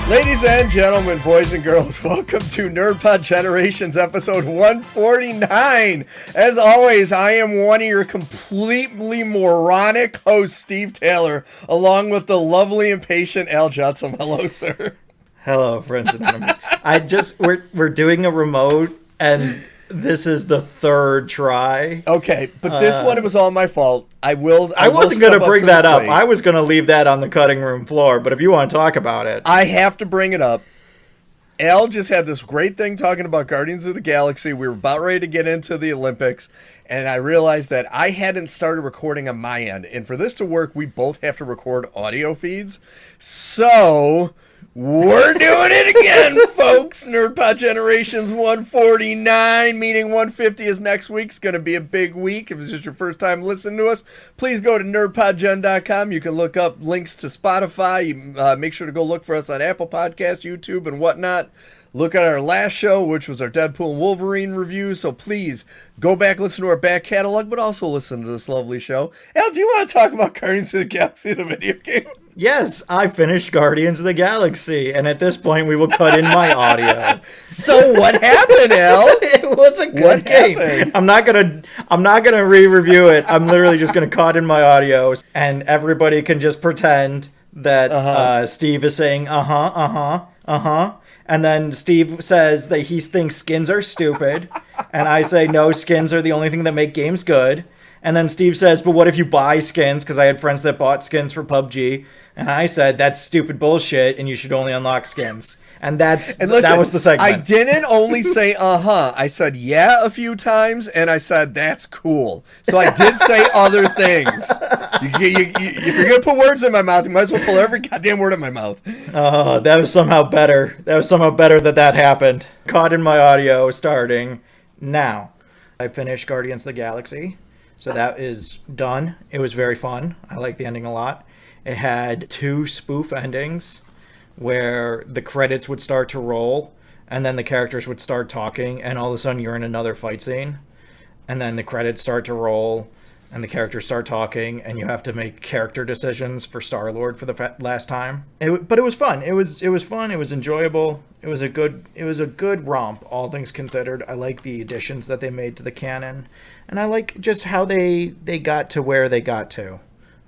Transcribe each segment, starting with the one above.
Ladies and gentlemen, boys and girls, welcome to NerdPod Generations episode 149. As always, I am one of your completely moronic hosts, Steve Taylor, along with the lovely and patient Al Judson. Hello, sir. Hello, friends and enemies. We're doing a remote, and this is the third try. Okay, but this one, it was all my fault. I wasn't going to bring that up. I was going to leave that on the cutting room floor, but if you want to talk about it. I have to bring it up. Al just had this great thing talking about Guardians of the Galaxy. We were about ready to get into the Olympics, and I realized that I hadn't started recording on my end. And for this to work, we both have to record audio feeds. So we're doing it again, folks. NerdPod Generations 149, meaning 150 is next week. It's going to be a big week. If it's just your first time listening to us, please go to nerdpodgen.com. You can look up links to Spotify. Make sure to go look for us on Apple Podcasts, YouTube, and whatnot. Look at our last show, which was our Deadpool and Wolverine review. So please go back, listen to our back catalog, but also listen to this lovely show. Al, do you want to talk about Guardians of the Galaxy, the video game? Yes, I finished Guardians of the Galaxy, and at this point we will cut in my audio. So what happened, Al? It was a good game. Happened? I'm not gonna re-review it. I'm literally just gonna cut in my audio, and everybody can just pretend that Steve is saying and then Steve says that he thinks skins are stupid, and I say no, skins are the only thing that make games good. And then Steve says, but what if you buy skins? Because I had friends that bought skins for PUBG. And I said, that's stupid bullshit, and you should only unlock skins. And that was the segment. I didn't only say I said yeah a few times, and I said that's cool. So I did say other things. If you're going to put words in my mouth, you might as well pull every goddamn word in my mouth. That was somehow better. That happened. Caught in my audio starting now. I finished Guardians of the Galaxy. So that is done. It was very fun. I like the ending a lot. It had 2 spoof endings where the credits would start to roll and then the characters would start talking and all of a sudden you're in another fight scene. And then the credits start to roll and the characters start talking and you have to make character decisions for Star-Lord for the last time. But it was fun. It was fun. It was enjoyable. It was a good romp, all things considered. I like the additions that they made to the canon. And I like just how they got to where they got to.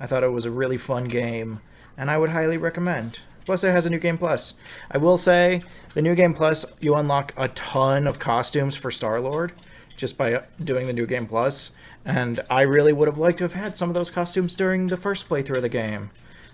I thought it was a really fun game, and I would highly recommend. Plus, it has a New Game Plus. I will say, the New Game Plus, you unlock a ton of costumes for Star-Lord just by doing the New Game Plus. And I really would have liked to have had some of those costumes during the first playthrough of the game.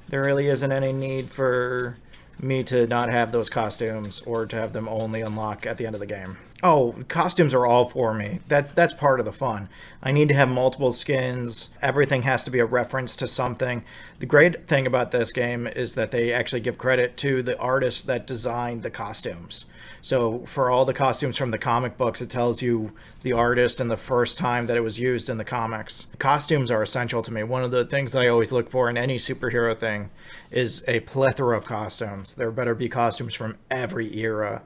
There really isn't any need for me to not have those costumes or to have them only unlock at the end of the game. Oh, costumes are all for me. That's part of the fun. I need to have multiple skins. Everything has to be a reference to something. The great thing about this game is that they actually give credit to the artists that designed the costumes. So for all the costumes from the comic books, it tells you the artist and the first time that it was used in the comics. Costumes are essential to me. One of the things that I always look for in any superhero thing is a plethora of costumes. There better be costumes from every era.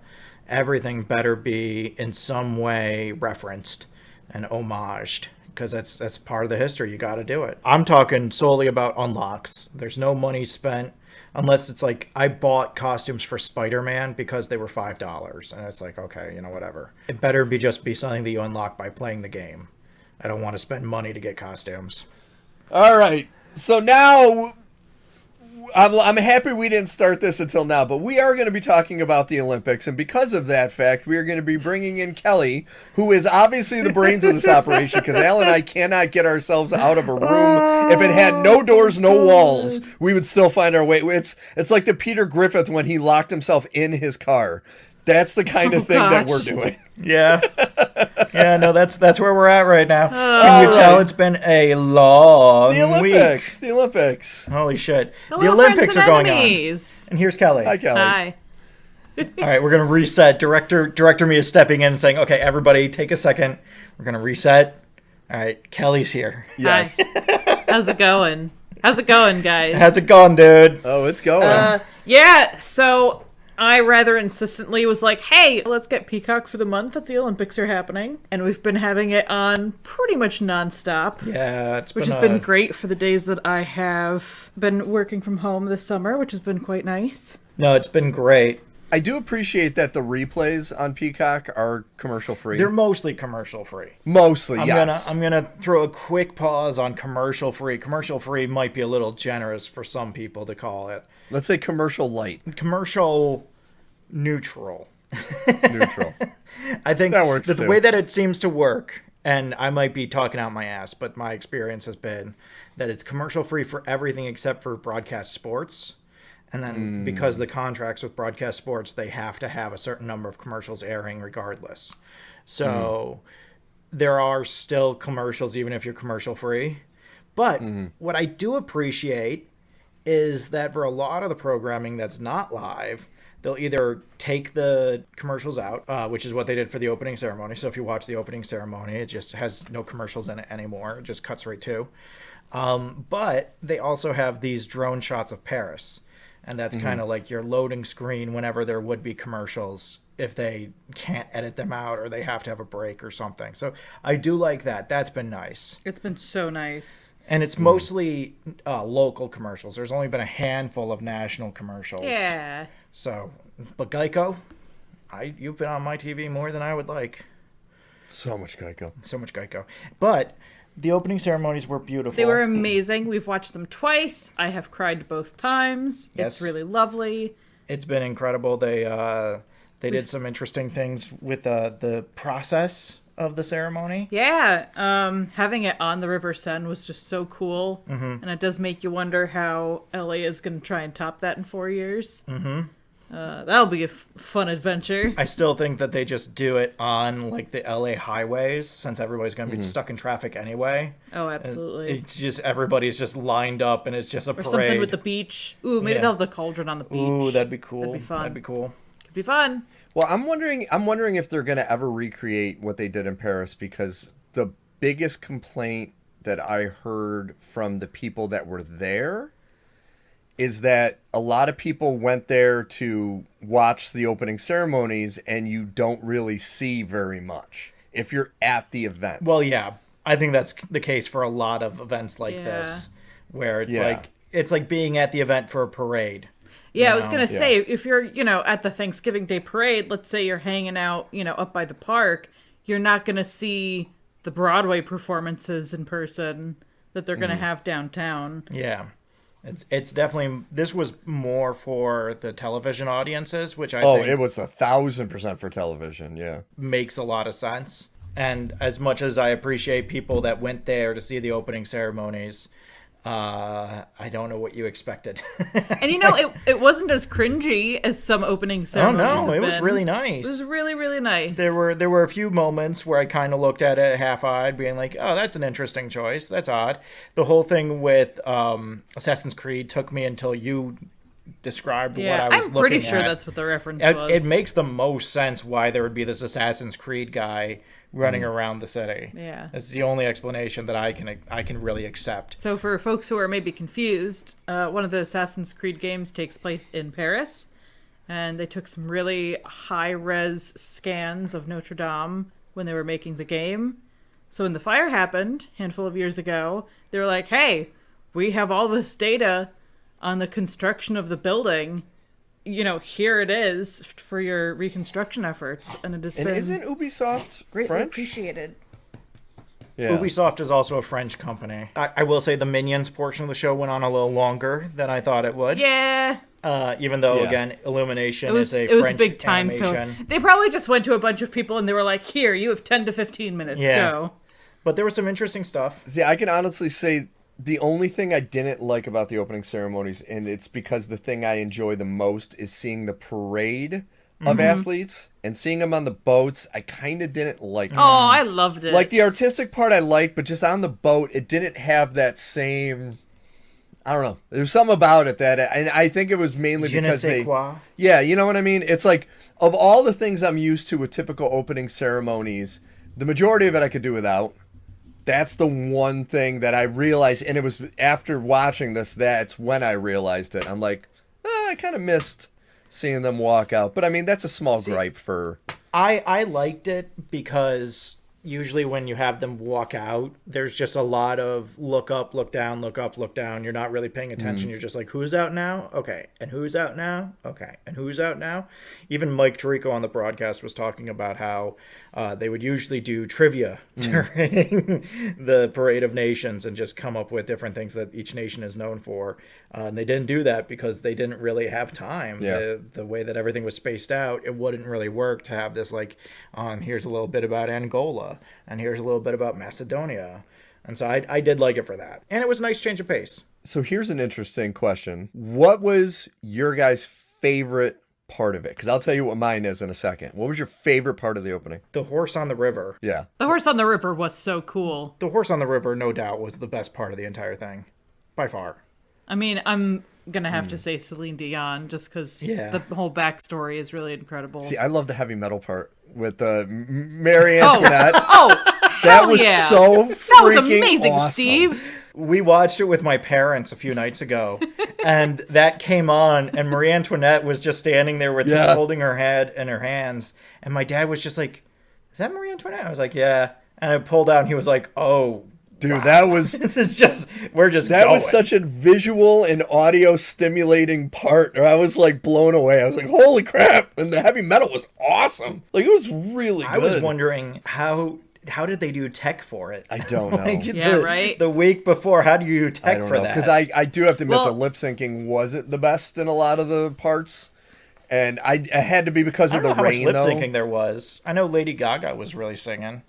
Everything better be in some way referenced and homaged, because that's part of the history. You got to do it. I'm talking solely about unlocks. There's no money spent unless it's like I bought costumes for Spider-Man because they were $5, and it's like, okay, whatever. It better be something that you unlock by playing the game. I don't want to spend money to get costumes. All right, so now I'm happy we didn't start this until now, but we are going to be talking about the Olympics, and because of that fact, we are going to be bringing in Kelly, who is obviously the brains of this operation, because Al and I cannot get ourselves out of a room. If it had no doors, no walls, we would still find our way. It's like the Peter Griffith when he locked himself in his car. That's the kind of thing that we're doing. Yeah. Yeah, no, that's where we're at right now. Can you tell it's been a long week? The Olympics. Holy shit. Hello, the Olympics are going enemies. on. And here's Kelly. Hi, Kelly. Hi. All right, we're going to reset. Director me is stepping in and saying, okay, everybody take a second. We're going to reset. All right, Kelly's here. Yes. Hi. How's it going? How's it going, guys? How's it going, dude? Oh, it's going. Yeah, so I rather insistently was like, hey, let's get Peacock for the month that the Olympics are happening. And we've been having it on pretty much nonstop. Yeah, which has been great for the days that I have been working from home this summer, which has been quite nice. No, it's been great. I do appreciate that the replays on Peacock are commercial free. They're mostly commercial free. Mostly, yes. I'm gonna throw a quick pause on commercial free. Commercial free might be a little generous for some people to call it. Let's say commercial light. Commercial neutral. Neutral. I think that works the too. way that it seems to work, and I might be talking out my ass, but my experience has been that it's commercial free for everything except for broadcast sports. And then because the contracts with broadcast sports, they have to have a certain number of commercials airing regardless. So there are still commercials even if you're commercial free. But what I do appreciate is that for a lot of the programming that's not live, they'll either take the commercials out, which is what they did for the opening ceremony. So if you watch the opening ceremony, it just has no commercials in it anymore. It just cuts right to. But they also have these drone shots of Paris. And that's kind of like your loading screen whenever there would be commercials if they can't edit them out or they have to have a break or something. So I do like that. That's been nice. It's been so nice. And it's mostly local commercials. There's only been a handful of national commercials. Yeah. So, but Geico, you've been on my TV more than I would like. So much Geico. So much Geico. But the opening ceremonies were beautiful. They were amazing. We've watched them twice. I have cried both times. Yes. It's really lovely. It's been incredible. They did some interesting things with the process of the ceremony. Yeah. Having it on the River Seine was just so cool. And it does make you wonder how LA is going to try and top that in 4 years. That'll be a fun adventure. I still think that they just do it on like the LA highways since everybody's going to be stuck in traffic anyway. Oh, absolutely. It's just everybody's just lined up and it's just a Or parade. something with the beach. Ooh, maybe Yeah. they'll have the cauldron on the beach. Ooh, that'd be cool. That'd be fun. That'd be cool. Could be fun. Well, I'm wondering if they're going to ever recreate what they did in Paris, because the biggest complaint that I heard from the people that were there is that a lot of people went there to watch the opening ceremonies and you don't really see very much if you're at the event. Well, yeah. I think that's the case for a lot of events like Yeah. this where Yeah. it's like being at the event for a parade. Yeah, I was know? going to say, if you're, at the Thanksgiving Day parade, let's say you're hanging out, up by the park, you're not going to see the Broadway performances in person that they're going to have downtown. Yeah. It's definitely, this was more for the television audiences, which I think it was 1,000% for television. Yeah. makes a lot of sense. And as much as I appreciate people that went there to see the opening ceremonies, I don't know what you expected. And it wasn't as cringy as some opening ceremonies. no, have it was been. really nice. It was really, really nice. There were a few moments where I kind of looked at it half-eyed, being like, "Oh, that's an interesting choice. That's odd." The whole thing with Assassin's Creed took me until you described what I was looking at. I'm pretty sure that's what the reference was. It makes the most sense why there would be this Assassin's Creed guy running around the city. Yeah. It's the only explanation that I can really accept. So for folks who are maybe confused, one of the Assassin's Creed games takes place in Paris, and they took some really high-res scans of Notre Dame when they were making the game. So when the fire happened a handful of years ago, they were like, hey, we have all this data on the construction of the building. Here it is for your reconstruction efforts, and it has been Isn't Ubisoft greatly French? appreciated. Yeah. Ubisoft is also a French company. I will say the Minions portion of the show went on a little longer than I thought it would. Yeah, Even though, Yeah. again, Illumination it was is a a French big time animation. film. They probably just went to a bunch of people and they were like, "Here, you have 10 to 15 minutes. Yeah. Go." But there was some interesting stuff. See, I can honestly say the only thing I didn't like about the opening ceremonies, and it's because the thing I enjoy the most is seeing the parade of athletes and seeing them on the boats. I kind of didn't like Oh, that. I loved it. Like the artistic part I liked, but just on the boat, it didn't have that same. I don't know. There's something about it and I think it was mainly Je ne because sais they. quoi. Yeah, you know what I mean? It's like, of all the things I'm used to with typical opening ceremonies, the majority of it I could do without. That's the one thing that I realized, and it was after watching this, that's when I realized it. I'm like, I kind of missed seeing them walk out. But I mean, that's a small gripe for. I liked it because usually when you have them walk out, there's just a lot of look up, look down, look up, look down. You're not really paying attention. You're just like, who's out now? Okay. And who's out now? Okay. And who's out now? Even Mike Tirico on the broadcast was talking about how they would usually do trivia during the Parade of Nations and just come up with different things that each nation is known for. And they didn't do that because they didn't really have time. Yeah. The way that everything was spaced out, it wouldn't really work to have this like, here's a little bit about Angola, and here's a little bit about Macedonia. And so I did like it for that. And it was a nice change of pace. So here's an interesting question. What was your guys' favorite part of it? Because I'll tell you what mine is in a second. What was your favorite part of the opening? The horse on the river. Yeah. The horse on the river was so cool. The horse on the river, no doubt, was the best part of the entire thing. By far. I mean, I'm going to have to say Celine Dion just because the whole backstory is really incredible. See, I love the heavy metal part with Mary Antoinette. That was so freaking That was amazing, awesome. Steve. We watched it with my parents a few nights ago, and that came on, and Marie Antoinette was just standing there with holding her head in her hands, and my dad was just like, is that Marie Antoinette? I was like, yeah. And I pulled out, and he was like, oh, dude, wow. that was it's just we're just that going. was such a visual and audio stimulating part. I was like blown away. I was like, holy crap. And the heavy metal was awesome. Like, it was really good. I was wondering how did they do tech for it? I don't know. Right? The week before, how do you do tech I don't for know, that? because I do have to admit the lip syncing wasn't the best in a lot of the parts. And I had to be because of the rain, lip though. syncing there was. I know Lady Gaga was really singing.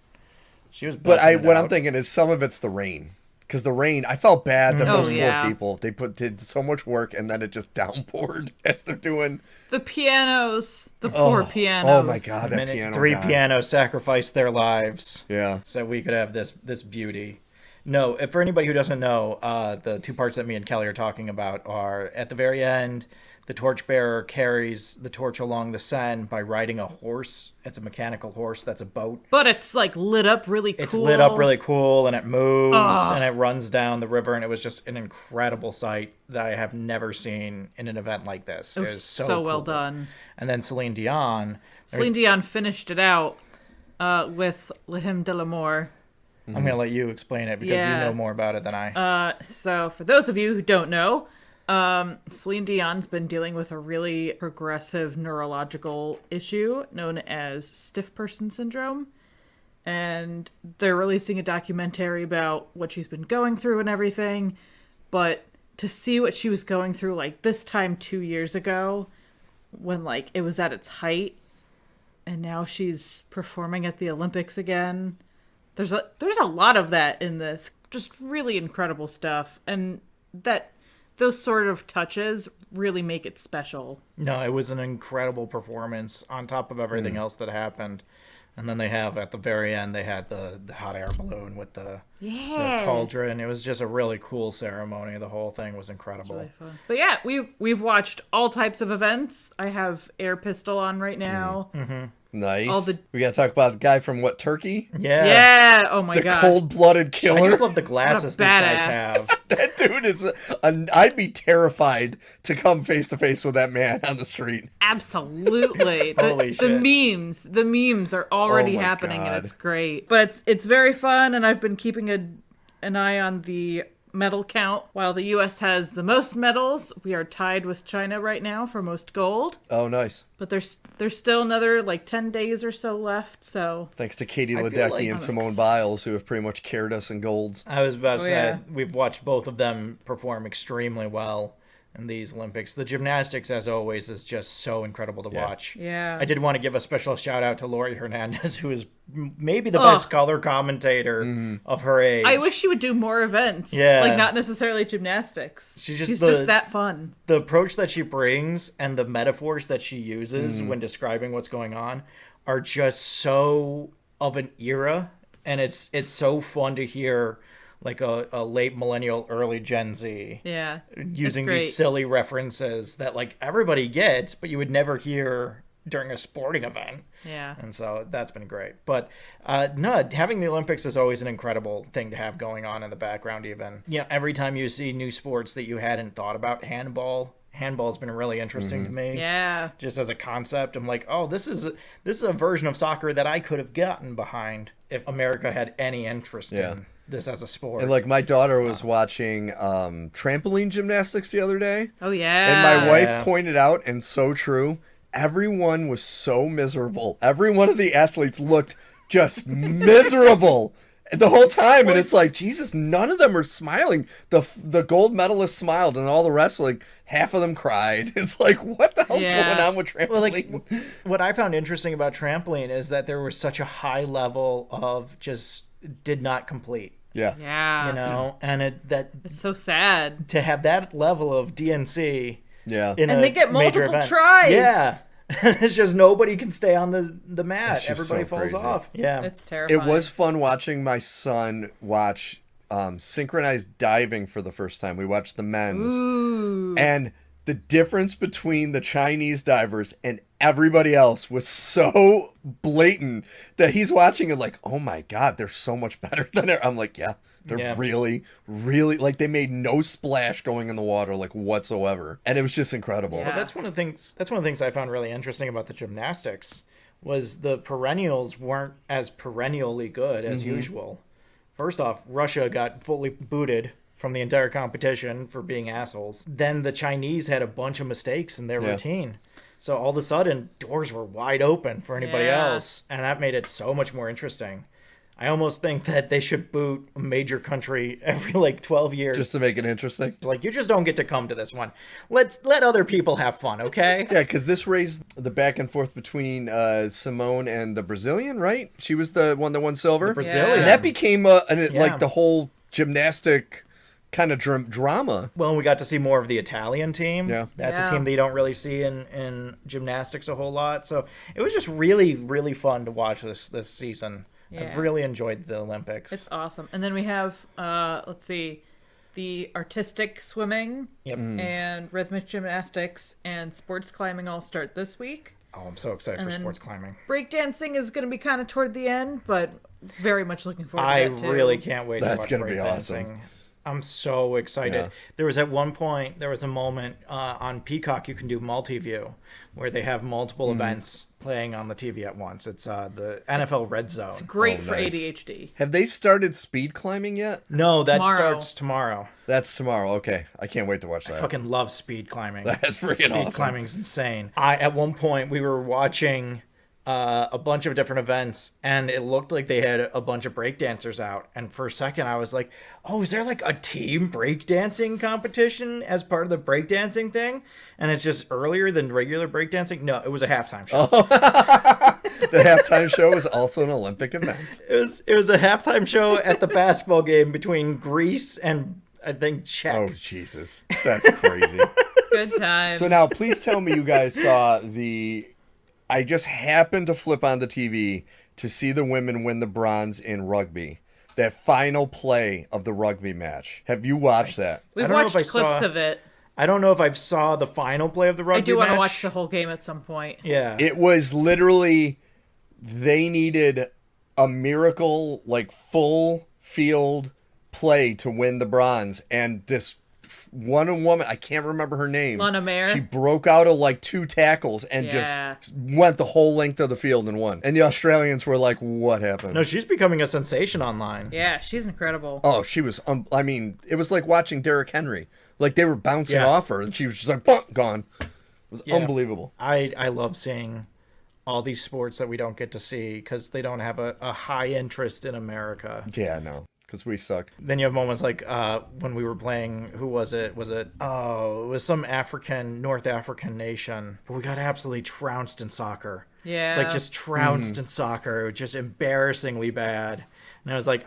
She was. But what I'm thinking is some of it's the rain. Because the rain, I felt bad that those poor people, they did so much work and then it just downpoured as they're doing. The pianos, the poor pianos. Oh my God, that piano Three guy. pianos sacrificed their lives. Yeah. So we could have this beauty. No, for anybody who doesn't know, the two parts that me and Kelly are talking about are at the very end, the torchbearer carries the torch along the Seine by riding a horse. It's a mechanical horse that's a boat. But it's like lit up really cool. It's lit up really cool, and it moves, and it runs down the river, and it was just an incredible sight that I have never seen in an event like this. It was so cool. well done. And then Celine Dion. Celine Dion finished it out with Le Hymne de l'Amour. I'm going to let you explain it because you know more about it than I. So for those of you who don't know, Celine Dion's been dealing with a really progressive neurological issue known as stiff person syndrome. And they're releasing a documentary about what she's been going through and everything. But to see what she was going through like this time 2 years ago when like it was at its height and now she's performing at the Olympics again. There's a lot of that in this. Just really incredible stuff. And those sort of touches really make it special. No, it was an incredible performance on top of everything else that happened. And then they have, at the very end, they had the hot air balloon with the cauldron. It was just a really cool ceremony. The whole thing was incredible. Really fun. But yeah, we've watched all types of events. I have Air Pistol on right now. Mm-hmm. Nice. We got to talk about the guy from Turkey? Yeah. Yeah. Oh my God. The cold-blooded killer. I just love the glasses these guys have. That dude is... I'd be terrified to come face-to-face with that man on the street. Absolutely. Holy shit. The memes are already happening, and it's great. But it's very fun, and I've been keeping an eye on the medal count. While the U.S. has the most medals, we are tied with China right now for most gold. Oh, nice. But there's still another 10 days or so left. So thanks to Katie Ledecky and Simone Biles, who have pretty much carried us in golds. I was about to say, we've watched both of them perform extremely well in these Olympics. The gymnastics, as always, is just so incredible to watch. Yeah. I did want to give a special shout out to Lori Hernandez, who is maybe the best color commentator of her age. I wish she would do more events. Yeah. Not necessarily gymnastics. She's just that fun. The approach that she brings and the metaphors that she uses when describing what's going on are just so of an era. And it's so fun to hear like a late millennial, early Gen Z. Yeah. Using these silly references that like everybody gets, but you would never hear during a sporting event. Yeah. And so that's been great. But no, having the Olympics is always an incredible thing to have going on in the background even. Every time you see new sports that you hadn't thought about, handball handball's been really interesting to me. Yeah. Just as a concept, I'm like, oh, this is a version of soccer that I could have gotten behind if America had any interest in this as a sport. And like my daughter was watching trampoline gymnastics the other day. Oh, yeah. And my wife pointed out, and so true, everyone was so miserable. Every one of the athletes looked just miserable the whole time. And it's like, Jesus, none of them are smiling. The gold medalist smiled, and all the rest, like, half of them cried. It's like, what the hell's going on with trampoline? Well, like, what I found interesting about trampoline is that there was such a high level of just did not complete. Yeah. Yeah. You know, and it's so sad to have that level of DNC. Yeah. And they get multiple tries. Yeah. It's just nobody can stay on the mat. Everybody so falls crazy. off. Yeah. It's terrifying. It was fun watching my son watch synchronized diving for the first time. We watched the men's. Ooh. And the difference between the Chinese divers and everybody else was so blatant that he's watching it like, oh my God, they're so much better than her. I'm like, yeah, they're really, really, like, they made no splash going in the water, like, whatsoever. And it was just incredible. Yeah. Well, that's one of the things I found really interesting about the gymnastics was the perennials weren't as perennially good as usual. First off, Russia got fully booted from the entire competition for being assholes. Then the Chinese had a bunch of mistakes in their routine. So all of a sudden, doors were wide open for anybody else. And that made it so much more interesting. I almost think that they should boot a major country every, 12 years. Just to make it interesting. Like, you just don't get to come to this one. Let other people have fun, okay? Yeah, because this raised the back and forth between Simone and the Brazilian, right? She was the one that won silver. The Brazilian. And that became, like, the whole gymnastic kind of drama. Well, we got to see more of the Italian team. Yeah. That's a team that you don't really see in gymnastics a whole lot. So it was just really, really fun to watch this season. Yeah. I've really enjoyed the Olympics. It's awesome. And then we have, let's see, the artistic swimming and rhythmic gymnastics and sports climbing all start this week. Oh, I'm so excited for sports climbing. Breakdancing is going to be kind of toward the end, but very much looking forward to that too. I really can't wait That's to watch gonna be breakdancing. awesome. I'm so excited. Yeah. There was a moment on Peacock you can do multi-view where they have multiple events playing on the TV at once. It's the NFL Red Zone. It's great for nice. ADHD. Have they started speed climbing yet? No, that Tomorrow. starts tomorrow. That's tomorrow. Okay. I can't wait to watch that. I fucking love speed climbing. That's freaking awesome. Speed climbing's insane. At one point we were watching a bunch of different events, and it looked like they had a bunch of breakdancers out. And for a second, I was like, "Oh, is there like a team breakdancing competition as part of the breakdancing thing?" And it's just earlier than regular breakdancing. No, it was a halftime show. The halftime show is also an Olympic event. It was a halftime show at the basketball game between Greece and I think Czech. Oh, Jesus. That's crazy. Good times. So now, please tell me you guys saw I just happened to flip on the TV to see the women win the bronze in rugby. That final play of the rugby match. Have you watched that? We've I don't know watched if I clips saw- of it. I don't know if I saw the final play of the rugby I do want to match. watch the whole game at some point. Yeah. It was literally, they needed a miracle, like, full field play to win the bronze. And this one woman, I can't remember her name. Lana Mayer? She broke out of like 2 tackles and Yeah. just went the whole length of the field and won. And the Australians were like, what happened? No, she's becoming a sensation online. Yeah, she's incredible. Oh, she was, I mean, it was like watching Derrick Henry. Like, they were bouncing Yeah. off her, and she was just like, "Bonk," gone. It was unbelievable. I love seeing all these sports that we don't get to see because they don't have a high interest in America. Yeah, no, because we suck. Then you have moments like when we were playing, who was it? It was some North African nation. But we got absolutely trounced in soccer. Yeah. Like, just trounced in soccer. It was just embarrassingly bad. And I was like,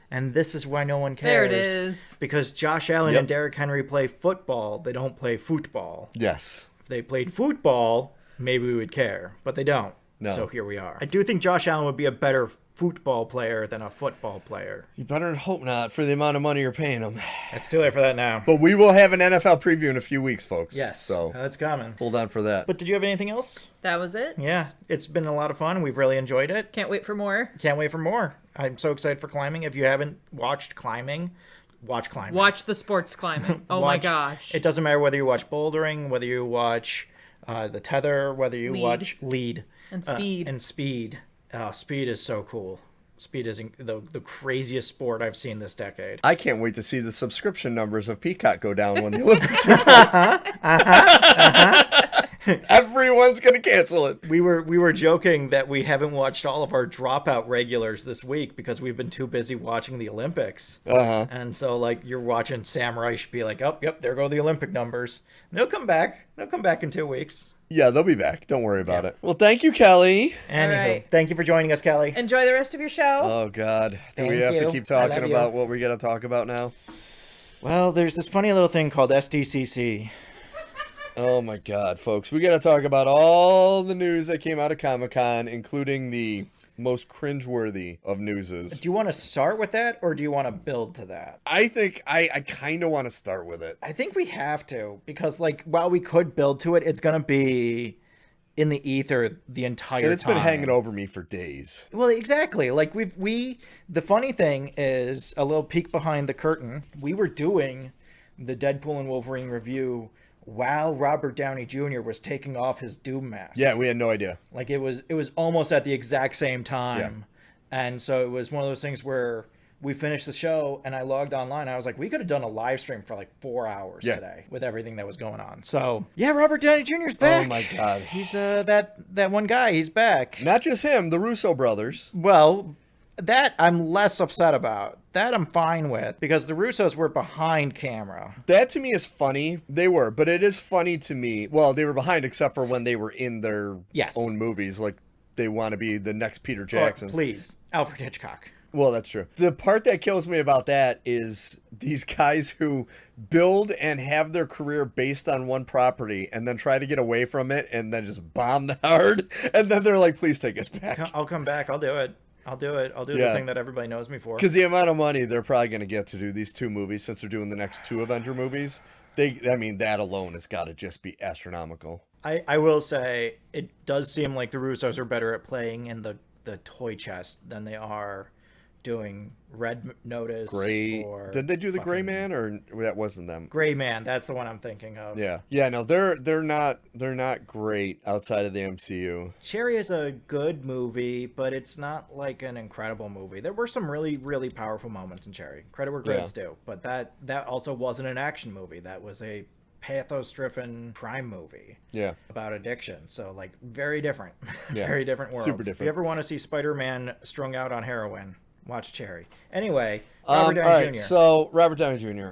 and this is why no one cares. There it is. Because Josh Allen and Derrick Henry play football. They don't play football. Yes. If they played football, maybe we would care. But they don't. No. So here we are. I do think Josh Allen would be a better football player than a football player. You better hope not for the amount of money you're paying them. It's too late for that now. But we will have an NFL preview in a few weeks, folks. Yes. So That's coming. hold on for that. But did you have anything else? That was it. Yeah. It's been a lot of fun. We've really enjoyed it. Can't wait for more. Can't wait for more. I'm so excited for climbing. If you haven't watched climbing, watch climbing. Watch the sports climbing. Oh my Watch- gosh. It doesn't matter whether you watch bouldering, whether you watch the tether, whether you watch lead. And speed. And speed. Speed is so cool. Speed is the craziest sport I've seen this decade. I can't wait to see the subscription numbers of Peacock go down when the Olympics are done. Everyone's gonna cancel it. We were joking that we haven't watched all of our dropout regulars this week because we've been too busy watching the Olympics. And so like you're watching Samurai should be like, oh, yep, there go the Olympic numbers. And they'll come back. They'll come back in 2 weeks. Yeah, they'll be back. Don't worry about it. Well, thank you, Kelly. Anywho, right. Thank you for joining us, Kelly. Enjoy the rest of your show. Oh, God. Do we Thank have to you. keep I love talking you. about what we got to talk about now? Well, there's this funny little thing called SDCC. Oh, my God, folks. We got to talk about all the news that came out of Comic-Con, including the most cringeworthy of newses. Do you want to start with that, or do you want to build to that? I think I kind of want to start with it. I think we have to, because like while we could build to it, it's gonna be in the ether the entire time. And it's been hanging over me for days. Well, exactly. Like the funny thing is, a little peek behind the curtain, we were doing the Deadpool and Wolverine review while Robert Downey Jr. was taking off his Doom mask. Yeah, we had no idea. Like it was almost at the exact same time. Yeah. And so it was one of those things where we finished the show and I logged online. I was like, we could have done a live stream for like 4 hours today with everything that was going on. So yeah, Robert Downey Jr.'s back. Oh my God. He's that one guy, he's back. Not just him, the Russo brothers. Well, that I'm less upset about. That I'm fine with, because the Russos were behind camera. That to me is funny. They were, but it is funny to me. Well, they were behind except for when they were in their own movies. Like they want to be the next Peter Jackson. Please, Alfred Hitchcock. Well, that's true. The part that kills me about that is these guys who build and have their career based on one property and then try to get away from it and then just bomb hard. And then they're like, please take us back. I'll come back. I'll do it. I'll do the thing that everybody knows me for. Because the amount of money they're probably going to get to do these 2 movies, since they're doing the next 2 Avenger movies, that alone has got to just be astronomical. I will say, it does seem like the Russos are better at playing in the toy chest than they are doing Red Notice. Gray. Did they do the Gray Man, or that wasn't them? Gray Man, that's the one I'm thinking of. Yeah. No, they're not great outside of the MCU. Cherry is a good movie, but it's not like an incredible movie. There were some really, really powerful moments in Cherry. Credit where credit's due. But that also wasn't an action movie. That was a pathos-driven crime movie. Yeah. About addiction. So like very different. Yeah. Very different worlds. Super different. If you ever want to see Spider-Man strung out on heroin, watch Cherry. Anyway, Robert Downey all right, Jr. So Robert Downey Jr.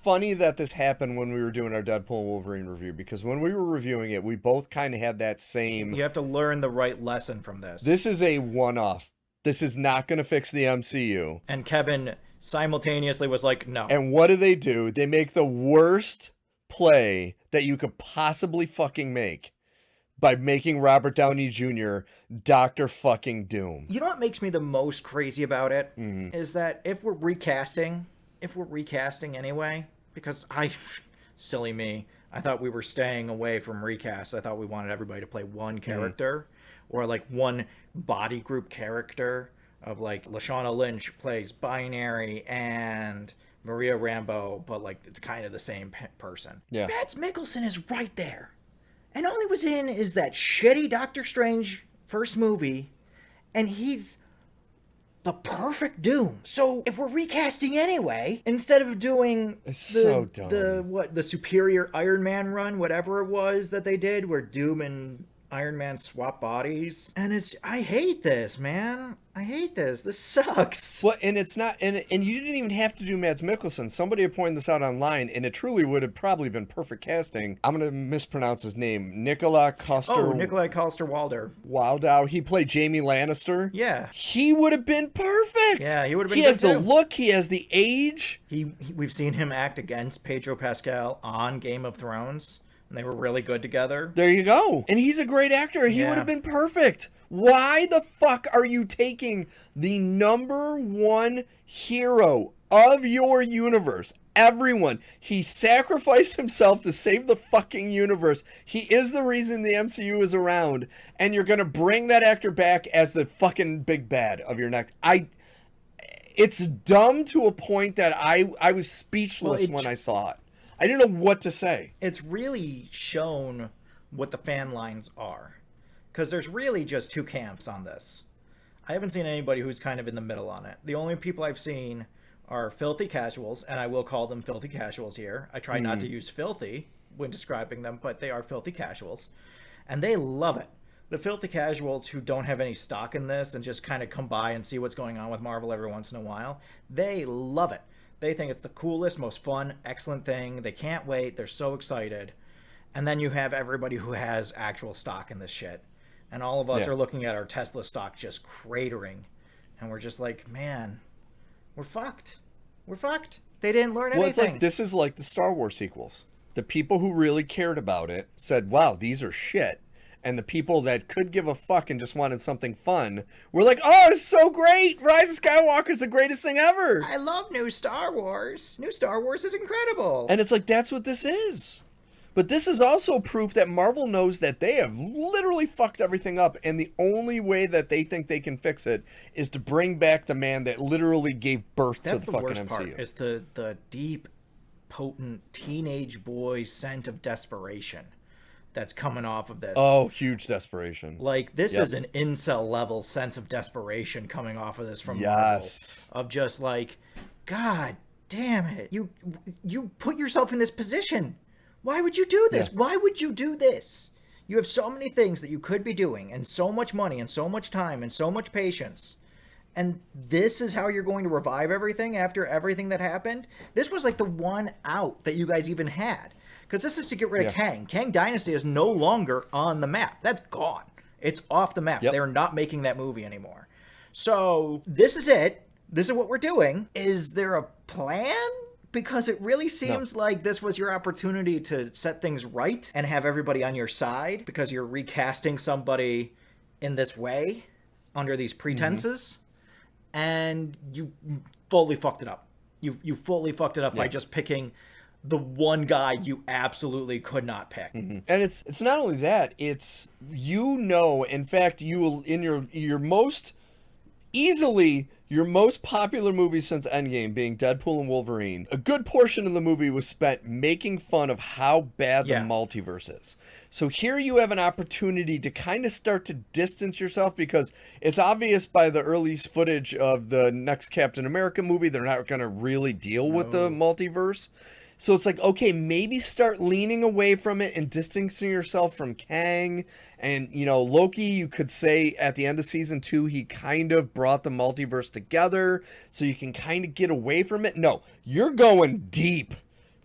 Funny that this happened when we were doing our Deadpool and Wolverine review, because when we were reviewing it, we both kind of had that same... You have to learn the right lesson from this. This is a one-off. This is not going to fix the MCU. And Kevin simultaneously was like, no. And what do? They make the worst play that you could possibly fucking make by making Robert Downey Jr. Dr. fucking Doom. You know what makes me the most crazy about it? Mm-hmm. Is that if we're recasting anyway, because silly me, I thought we were staying away from recasts. I thought we wanted everybody to play one character or like one body group character of like Lashana Lynch plays Binary and Maria Rambeau, but like it's kind of the same person. Yeah. Mads Mikkelsen is right there. And all he was in is that shitty Doctor Strange first movie, and he's the perfect Doom. So if we're recasting anyway, instead of doing so dumb. the Superior Iron Man run, whatever it was that they did, where Doom and Iron Man swap bodies, and I hate this, man. I hate this. This sucks. Well, and it's not, and you didn't even have to do Mads Mikkelsen. Somebody had pointed this out online, and it truly would have probably been perfect casting. I'm going to mispronounce his name. Nikolai Coster-Waldau. Waldau. He played Jaime Lannister. Yeah. He would have been perfect. Yeah, he would have been He has good the too. look. He has the age. We've seen him act against Pedro Pascal on Game of Thrones, and they were really good together. There you go. And he's a great actor. He would have been perfect. Why the fuck are you taking the #1 hero of your universe? Everyone. He sacrificed himself to save the fucking universe. He is the reason the MCU is around. And you're going to bring that actor back as the fucking big bad of your next... It's dumb to a point that I was speechless when I saw it. I didn't know what to say. It's really shown what the fan lines are. Because there's really just two camps on this. I haven't seen anybody who's kind of in the middle on it. The only people I've seen are filthy casuals, and I will call them filthy casuals here. I try not to use filthy when describing them, but they are filthy casuals. And they love it. The filthy casuals who don't have any stock in this and just kind of come by and see what's going on with Marvel every once in a while, they love it. They think it's the coolest, most fun, excellent thing. They can't wait. They're so excited. And then you have everybody who has actual stock in this shit. And all of us are looking at our Tesla stock just cratering. And we're just like, man, we're fucked. We're fucked. They didn't learn anything. It's like, this is like the Star Wars sequels. The people who really cared about it said, wow, these are shit. And the people that could give a fuck and just wanted something fun were like, oh, it's so great. Rise of Skywalker's the greatest thing ever. I love new Star Wars. New Star Wars is incredible. And it's like, that's what this is. But this is also proof that Marvel knows that they have literally fucked everything up, and the only way that they think they can fix it is to bring back the man that literally gave birth to the fucking MCU. That's the worst part, is the deep, potent teenage boy scent of desperation that's coming off of this. Oh, huge desperation. Like, this is an incel level sense of desperation coming off of this from Marvel. Of just like, God damn it. You put yourself in this position. Why would you do this? Why would you do this? You have so many things that you could be doing, and so much money, and so much time, and so much patience. And this is how you're going to revive everything after everything that happened? This was like the one out that you guys even had. Because this is to get rid of Kang. Kang Dynasty is no longer on the map. That's gone. It's off the map. They're not making that movie anymore. So this is it. This is what we're doing. Is there a plan? Because it really seems like this was your opportunity to set things right and have everybody on your side, because you're recasting somebody in this way under these pretenses, and you fully fucked it up. You fully fucked it up by just picking the one guy you absolutely could not pick. And it's not only that, it's, in fact, you will, in your most easily your most popular movie since Endgame being Deadpool and Wolverine, a good portion of the movie was spent making fun of how bad the multiverse is. So here you have an opportunity to kind of start to distance yourself, because it's obvious by the early footage of the next Captain America movie, they're not going to really deal with the multiverse. So it's like, okay, maybe start leaning away from it and distancing yourself from Kang. And, Loki, you could say at the end of season 2, he kind of brought the multiverse together, so you can kind of get away from it. No, you're going deep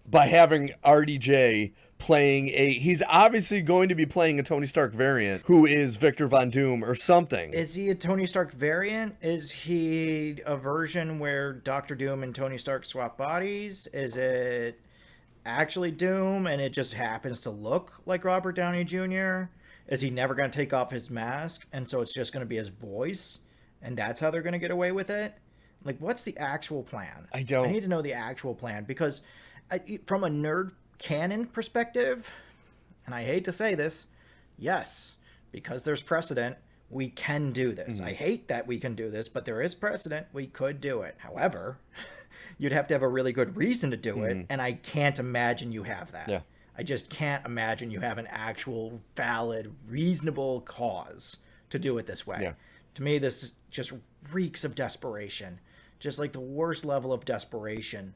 by having RDJ playing he's obviously going to be playing a Tony Stark variant who is Victor Von Doom or something. Is he a Tony Stark variant? Is he a version where Dr. Doom and Tony Stark swap bodies? Is it actually Doom and it just happens to look like Robert Downey Jr.? Is he never going to take off his mask, and so it's just going to be his voice, and that's how they're going to get away with it? Like, what's the actual plan? I need to know the actual plan, because from a nerd canon perspective, and I hate to say this, yes, because there's precedent, we can do this. I hate that we can do this, but there is precedent. We could do it. However, you'd have to have a really good reason to do it, and I can't imagine you have that. Yeah. I just can't imagine you have an actual, valid, reasonable cause to do it this way. Yeah. To me, this just reeks of desperation. Just like the worst level of desperation.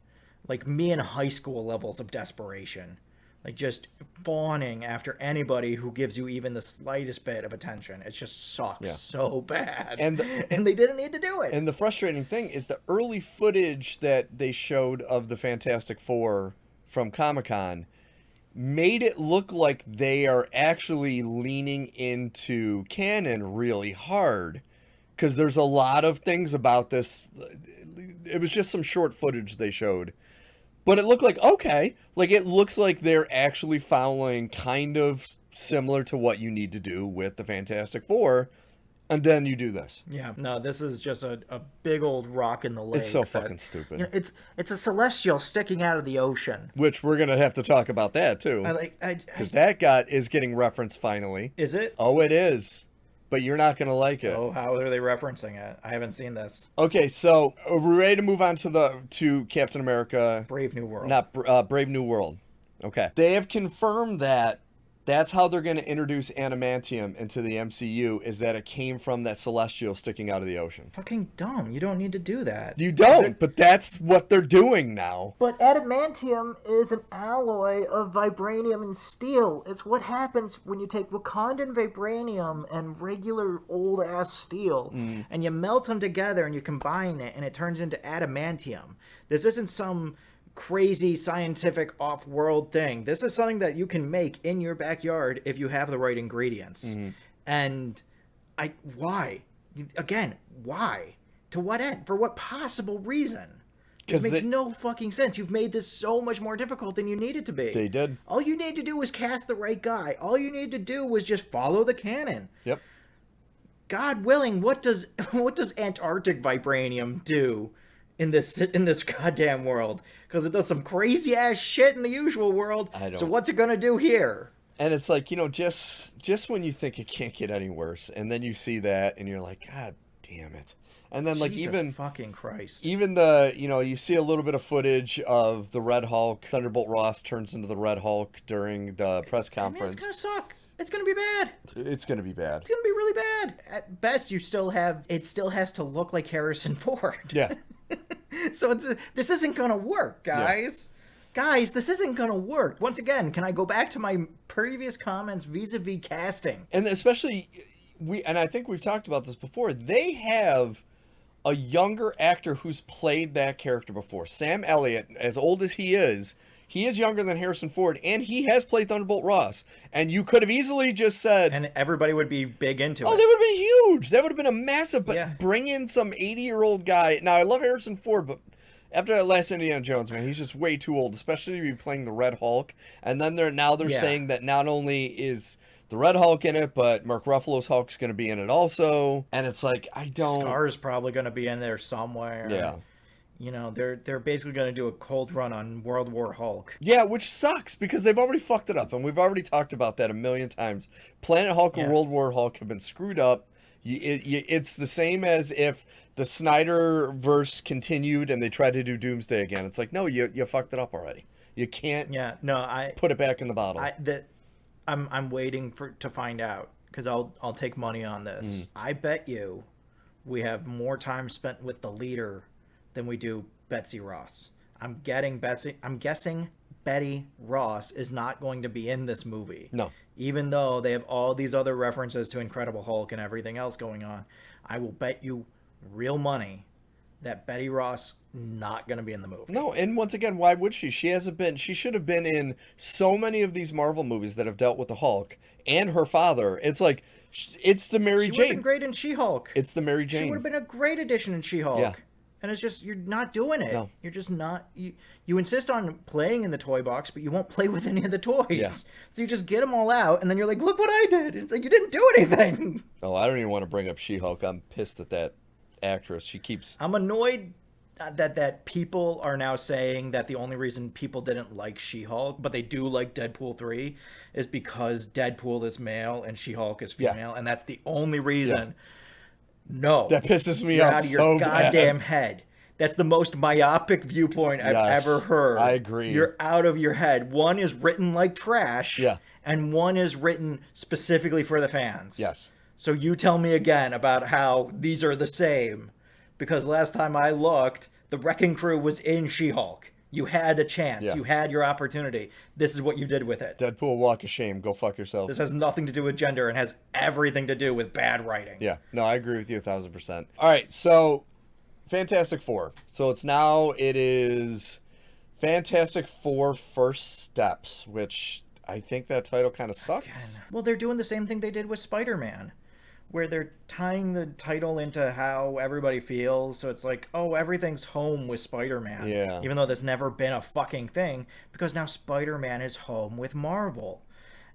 Like me in high school levels of desperation. Like just fawning after anybody who gives you even the slightest bit of attention. It just sucks so bad. And they didn't need to do it. And the frustrating thing is the early footage that they showed of the Fantastic Four from Comic-Con made it look like they are actually leaning into canon really hard, because there's a lot of things about this. It was just some short footage they showed, but it looked like, okay, like it looks like they're actually following kind of similar to what you need to do with the Fantastic Four, and then you do this. Yeah, no, this is just a big old rock in the lake. It's so fucking stupid. It's a celestial sticking out of the ocean. Which we're gonna have to talk about that too, because that is getting referenced finally. Is it? Oh, it is. but you're not going to like it. Oh, how are they referencing it? I haven't seen this. Okay, so are we ready to move on to Captain America? Brave New World. Not Brave New World. Okay. They have confirmed that that's how they're going to introduce adamantium into the MCU, is that it came from that celestial sticking out of the ocean. Fucking dumb. You don't need to do that. You don't, but that's what they're doing now. But adamantium is an alloy of vibranium and steel. It's what happens when you take Wakandan vibranium and regular old-ass steel, and you melt them together and you combine it, and it turns into adamantium. This isn't some crazy scientific off-world thing. This is something that you can make in your backyard if you have the right ingredients. And why? Again, why? To what end? For what possible reason? It makes no fucking sense. You've made this so much more difficult than you need it to be. They did. All you need to do is cast the right guy. All you need to do was just follow the canon. Yep. God willing, what does Antarctic vibranium do in this goddamn world? Because it does some crazy ass shit in the usual world. So what's it gonna do here? And it's like, just when you think it can't get any worse, and then you see that, and you're like, God damn it. And then like Jesus fucking Christ. Even you see a little bit of footage of the Red Hulk. Thunderbolt Ross turns into the Red Hulk during the press conference. It's gonna suck. It's gonna be bad. It's gonna be bad. It's gonna be really bad. At best, it still has to look like Harrison Ford. Yeah. So this isn't gonna work, guys. Yeah. Guys, this isn't gonna work. Once again, can I go back to my previous comments vis-a-vis casting? And especially, I think we've talked about this before, they have a younger actor who's played that character before. Sam Elliott, as old as he is younger than Harrison Ford, and he has played Thunderbolt Ross. And you could have easily just said... And everybody would be big into it. Oh, that would have been huge! That would have been a massive... But bring in some 80-year-old guy... Now, I love Harrison Ford, but after that last Indiana Jones, man, he's just way too old, especially to be playing the Red Hulk. And then they're saying that not only is the Red Hulk in it, but Mark Ruffalo's Hulk's going to be in it also. And it's like, I don't... Scar's probably going to be in there somewhere. Yeah. They're basically going to do a cold run on World War Hulk. Yeah, which sucks because they've already fucked it up, and we've already talked about that a million times. Planet Hulk and World War Hulk have been screwed up. It's the same as if the Snyderverse continued and they tried to do Doomsday again. It's like, no, you fucked it up already. You can't put it back in the bottle. I'm waiting to find out because I'll take money on this. I bet you we have more time spent with the leader than we do Betsy Ross. I'm guessing Betty Ross is not going to be in this movie. No. Even though they have all these other references to Incredible Hulk and everything else going on, I will bet you real money that Betty Ross not going to be in the movie. No, and once again, why would she? She should have been in so many of these Marvel movies that have dealt with the Hulk and her father. It's like, it's the Mary Jane. She would have been great in She-Hulk. It's the Mary Jane. She would have been a great addition in She-Hulk. Yeah. And it's just, you're not doing it. No. You're just not... You insist on playing in the toy box, but you won't play with any of the toys. Yeah. So you just get them all out, and then you're like, look what I did. It's like, you didn't do anything. Oh, I don't even want to bring up She-Hulk. I'm pissed at that actress. She keeps... I'm annoyed that people are now saying that the only reason people didn't like She-Hulk, but they do like Deadpool 3, is because Deadpool is male and She-Hulk is female, and that's the only reason... Yeah. No. That pisses me off out so bad. You're out of your goddamn head. That's the most myopic viewpoint I've ever heard. I agree. You're out of your head. One is written like trash. Yeah. And one is written specifically for the fans. Yes. So you tell me again about how these are the same. Because last time I looked, the Wrecking Crew was in She-Hulk. You had a chance. Yeah. You had your opportunity. This is what you did with it. Deadpool, walk of shame. Go fuck yourself. This has nothing to do with gender and has everything to do with bad writing. Yeah. No, I agree with you 1,000%. All right, so Fantastic Four. So it is Fantastic Four First Steps, which I think that title kind of sucks. Again. Well, they're doing the same thing they did with Spider-Man, where they're tying the title into how everybody feels. So it's like, oh, everything's home with Spider-Man. Yeah. Even though there's never been a fucking thing, because now Spider-Man is home with Marvel.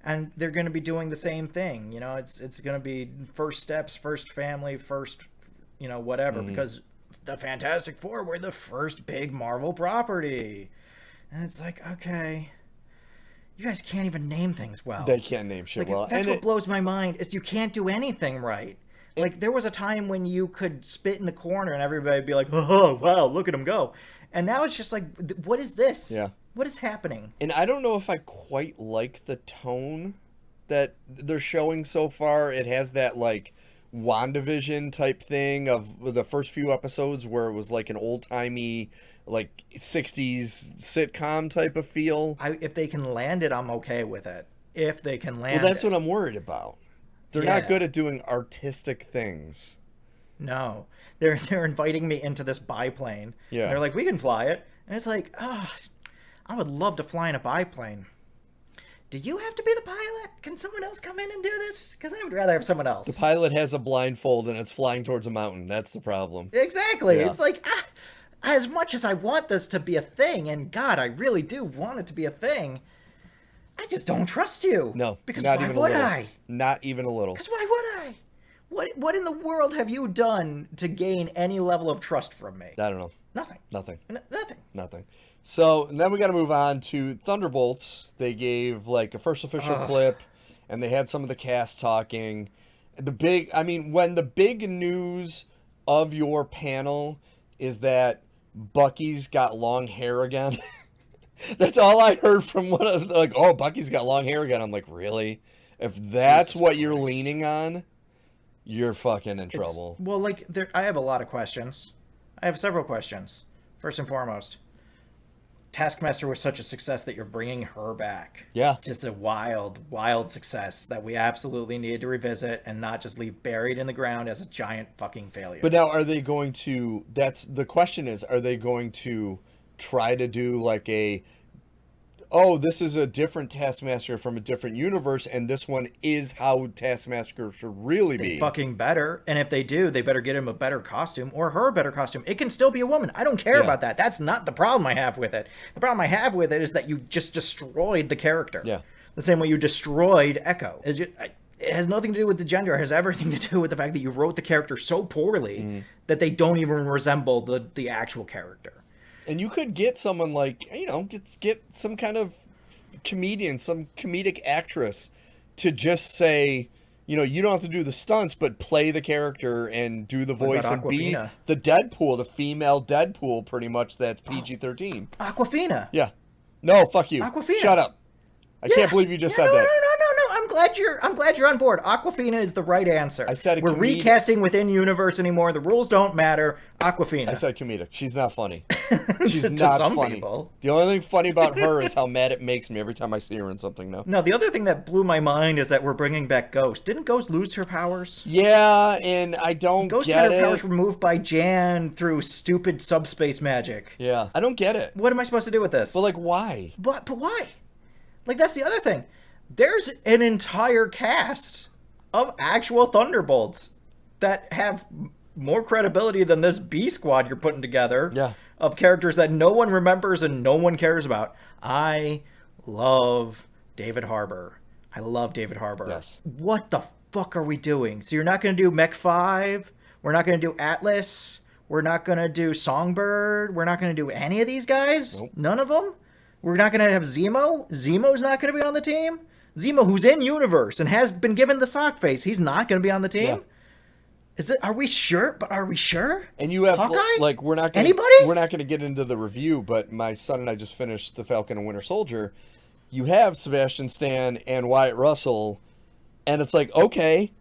And they're going to be doing the same thing. It's going to be first steps, first family, first, whatever. Mm-hmm. Because the Fantastic Four were the first big Marvel property. And it's like, okay, you guys can't even name things well. They can't name shit well. That's And what blows my mind is you can't do anything right. Like, there was a time when you could spit in the corner and everybody would be like, oh, wow, look at him go. And now it's just like, what is this? Yeah. What is happening? And I don't know if I quite like the tone that they're showing so far. It has that, like, WandaVision type thing of the first few episodes where it was like an old-timey, like, 60s sitcom type of feel. If they can land it, I'm okay with it. If they can land it. Well, that's what I'm worried about. They're not good at doing artistic things. No. They're inviting me into this biplane. Yeah. They're like, we can fly it. And it's like, oh, I would love to fly in a biplane. Do you have to be the pilot? Can someone else come in and do this? Because I would rather have someone else. The pilot has a blindfold and it's flying towards a mountain. That's the problem. Exactly. Yeah. It's like, as much as I want this to be a thing, and God, I really do want it to be a thing, I just don't trust you. No. Because not why even would a little. I? Not even a little. Because why would I? What in the world have you done to gain any level of trust from me? I don't know. Nothing. Nothing. Nothing. So and then we got to move on to Thunderbolts. They gave like a first official clip, and they had some of the cast talking. When the big news of your panel is that Bucky's got long hair again. That's all I heard from one of like, oh, Bucky's got long hair again. I'm like, really? If that's Jesus what you're Christ. leaning on, you're fucking in trouble. Well, like, I have a lot of questions. I have several questions. First and foremost, Taskmaster was such a success that you're bringing her back. Yeah. Just a wild, wild success that we absolutely needed to revisit and not just leave buried in the ground as a giant fucking failure. But now, are they going to? That's the question. Are they going to try to do like this is a different Taskmaster from a different universe, and this one is how Taskmaster should really be? Fucking better. And if they do, they better get him a better costume or her a better costume. It can still be a woman. I don't care about that. That's not the problem I have with it. The problem I have with it is that you just destroyed the character. Yeah. The same way you destroyed Echo. It has nothing to do with the gender. It has everything to do with the fact that you wrote the character so poorly that they don't even resemble the actual character. And you could get someone like, get some kind of comedian, some comedic actress to just say, you don't have to do the stunts, but play the character and do the voice and be Awkwafina? the Deadpool, the female Deadpool, pretty much. That's PG-13. Awkwafina. Yeah. No, fuck you. Awkwafina. Shut up. I can't believe you just said that. No. I'm glad you're on board. Awkwafina is the right answer. I said we're recasting within universe anymore. The rules don't matter. Awkwafina. I said comedic. She's not funny. She's To not some funny. people. The only thing funny about her is how mad it makes me every time I see her in something now. No, the other thing that blew my mind is that we're bringing back Ghost. Didn't Ghost lose her powers? Yeah, and I don't Ghost get had her it. powers removed by Jan through stupid subspace magic. Yeah, I don't get it. What am I supposed to do with this? But like, why? But why? Like, that's the other thing. There's an entire cast of actual Thunderbolts that have more credibility than this B squad you're putting together. Yeah. Of characters that no one remembers and no one cares about. I love David Harbour. Yes. What the fuck are we doing? So you're not going to do Mech 5? We're not going to do Atlas? We're not going to do Songbird? We're not going to do any of these guys? Nope. None of them? We're not going to have Zemo? Zemo's not going to be on the team? Zemo, who's in universe and has been given the sock face, he's not going to be on the team? Yeah. Are we sure? But are we sure? And you have Hawkeye? like we're not going to get into the review, but my son and I just finished The Falcon and Winter Soldier. You have Sebastian Stan and Wyatt Russell, and it's like, okay,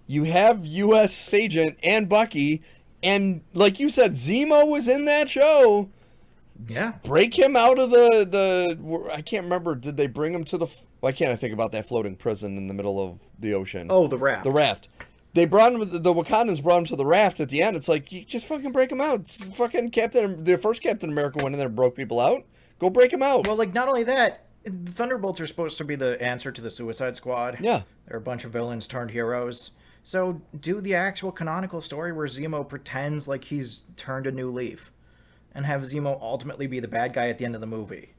you have U.S. Agent and Bucky, and like you said, Zemo was in that show. Yeah. Break him out of the I can't remember. Did they bring him to the? Why can't I think about that floating prison in the middle of the ocean? Oh, the raft. The raft. They brought him. The Wakandans brought him to the raft at the end. It's like, you just fucking break him out. It's fucking the first Captain America went in there and broke people out. Go break him out. Well, like, not only that, the Thunderbolts are supposed to be the answer to the Suicide Squad. Yeah. They're a bunch of villains turned heroes. So do the actual canonical story where Zemo pretends like he's turned a new leaf. And have Zemo ultimately be the bad guy at the end of the movie.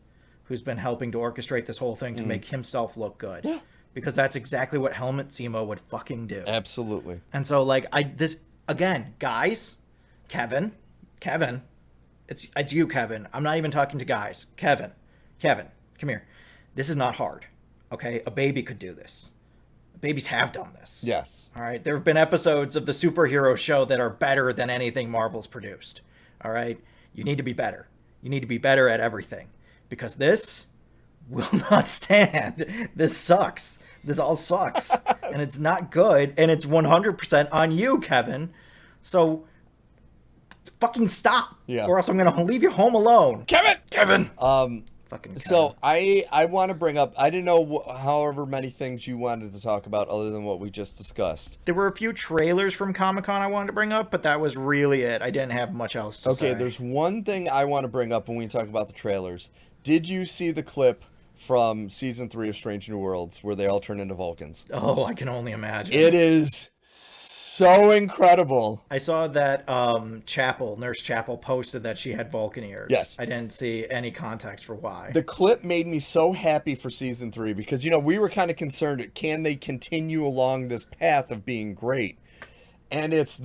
Who's been helping to orchestrate this whole thing to make himself look good. Yeah. Because that's exactly what Helmet Zemo would fucking do. Absolutely. And so, like, again, guys, Kevin, it's you, Kevin. I'm not even talking to guys. Kevin, come here. this is not hard. Okay, a baby could do this. Babies have done this. Yes. All right, there have been episodes of the superhero show that are better than anything Marvel's produced. All right, you need to be better. You need to be better at everything, because this will not stand. This sucks. This all sucks, and it's not good, and it's 100% on you, Kevin. So fucking stop, or else I'm gonna leave you home alone, Kevin. Fucking Kevin. So I want to bring up, I didn't know however many things you wanted to talk about other than what we just discussed. There were a few trailers from Comic-Con I wanted to bring up, but that was really it. I didn't have much else to say. Okay, there's one thing I want to bring up when we talk about the trailers. Did you see the clip from season 3 of Strange New Worlds where they all turn into Vulcans? Oh, I can only imagine. It is so incredible. I saw that Nurse Chapel posted that she had Vulcan ears. Yes. I didn't see any context for why. The clip made me so happy for season 3 because, we were kind of concerned, can they continue along this path of being great? And it's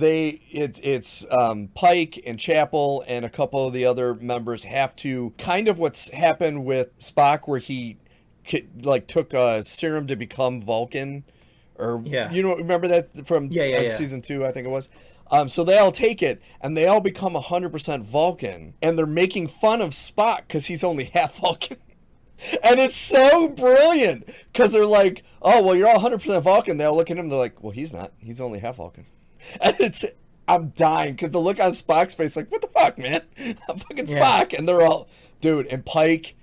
Pike and Chapel and a couple of the other members have to, kind of what's happened with Spock where he took a serum to become Vulcan. Or remember that from season 2, I think it was. So they all take it and they all become 100% Vulcan, and they're making fun of Spock because he's only half Vulcan. And it's so brilliant because they're like, "Oh, well, you're all 100% Vulcan." They all look at him. They're like, "Well, he's not. He's only half Vulcan." And I'm dying because the look on Spock's face, like, "What the fuck, man? I'm fucking Spock." And they're all, dude. And Pike,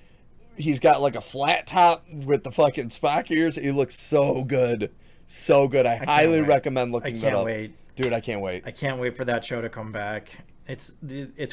he's got like a flat top with the fucking Spock ears. He looks so good. So good. I highly recommend looking that up. I can't wait. Dude, I can't wait. I can't wait for that show to come back. It's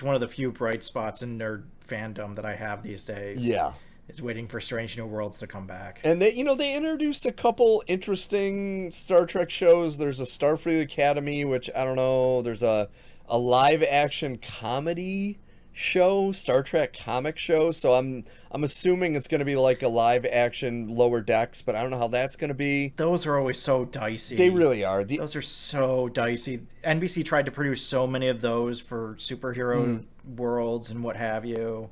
one of the few bright spots in nerd fandom that I have these days. Yeah. Is waiting for Strange New Worlds to come back. And they introduced a couple interesting Star Trek shows. There's a Starfleet Academy, which I don't know. There's a live action comedy show, Star Trek comic show. So I'm assuming it's going to be like a live action Lower Decks, but I don't know how that's going to be. Those are always so dicey. They really are. Those are so dicey. NBC tried to produce so many of those for superhero worlds and what have you,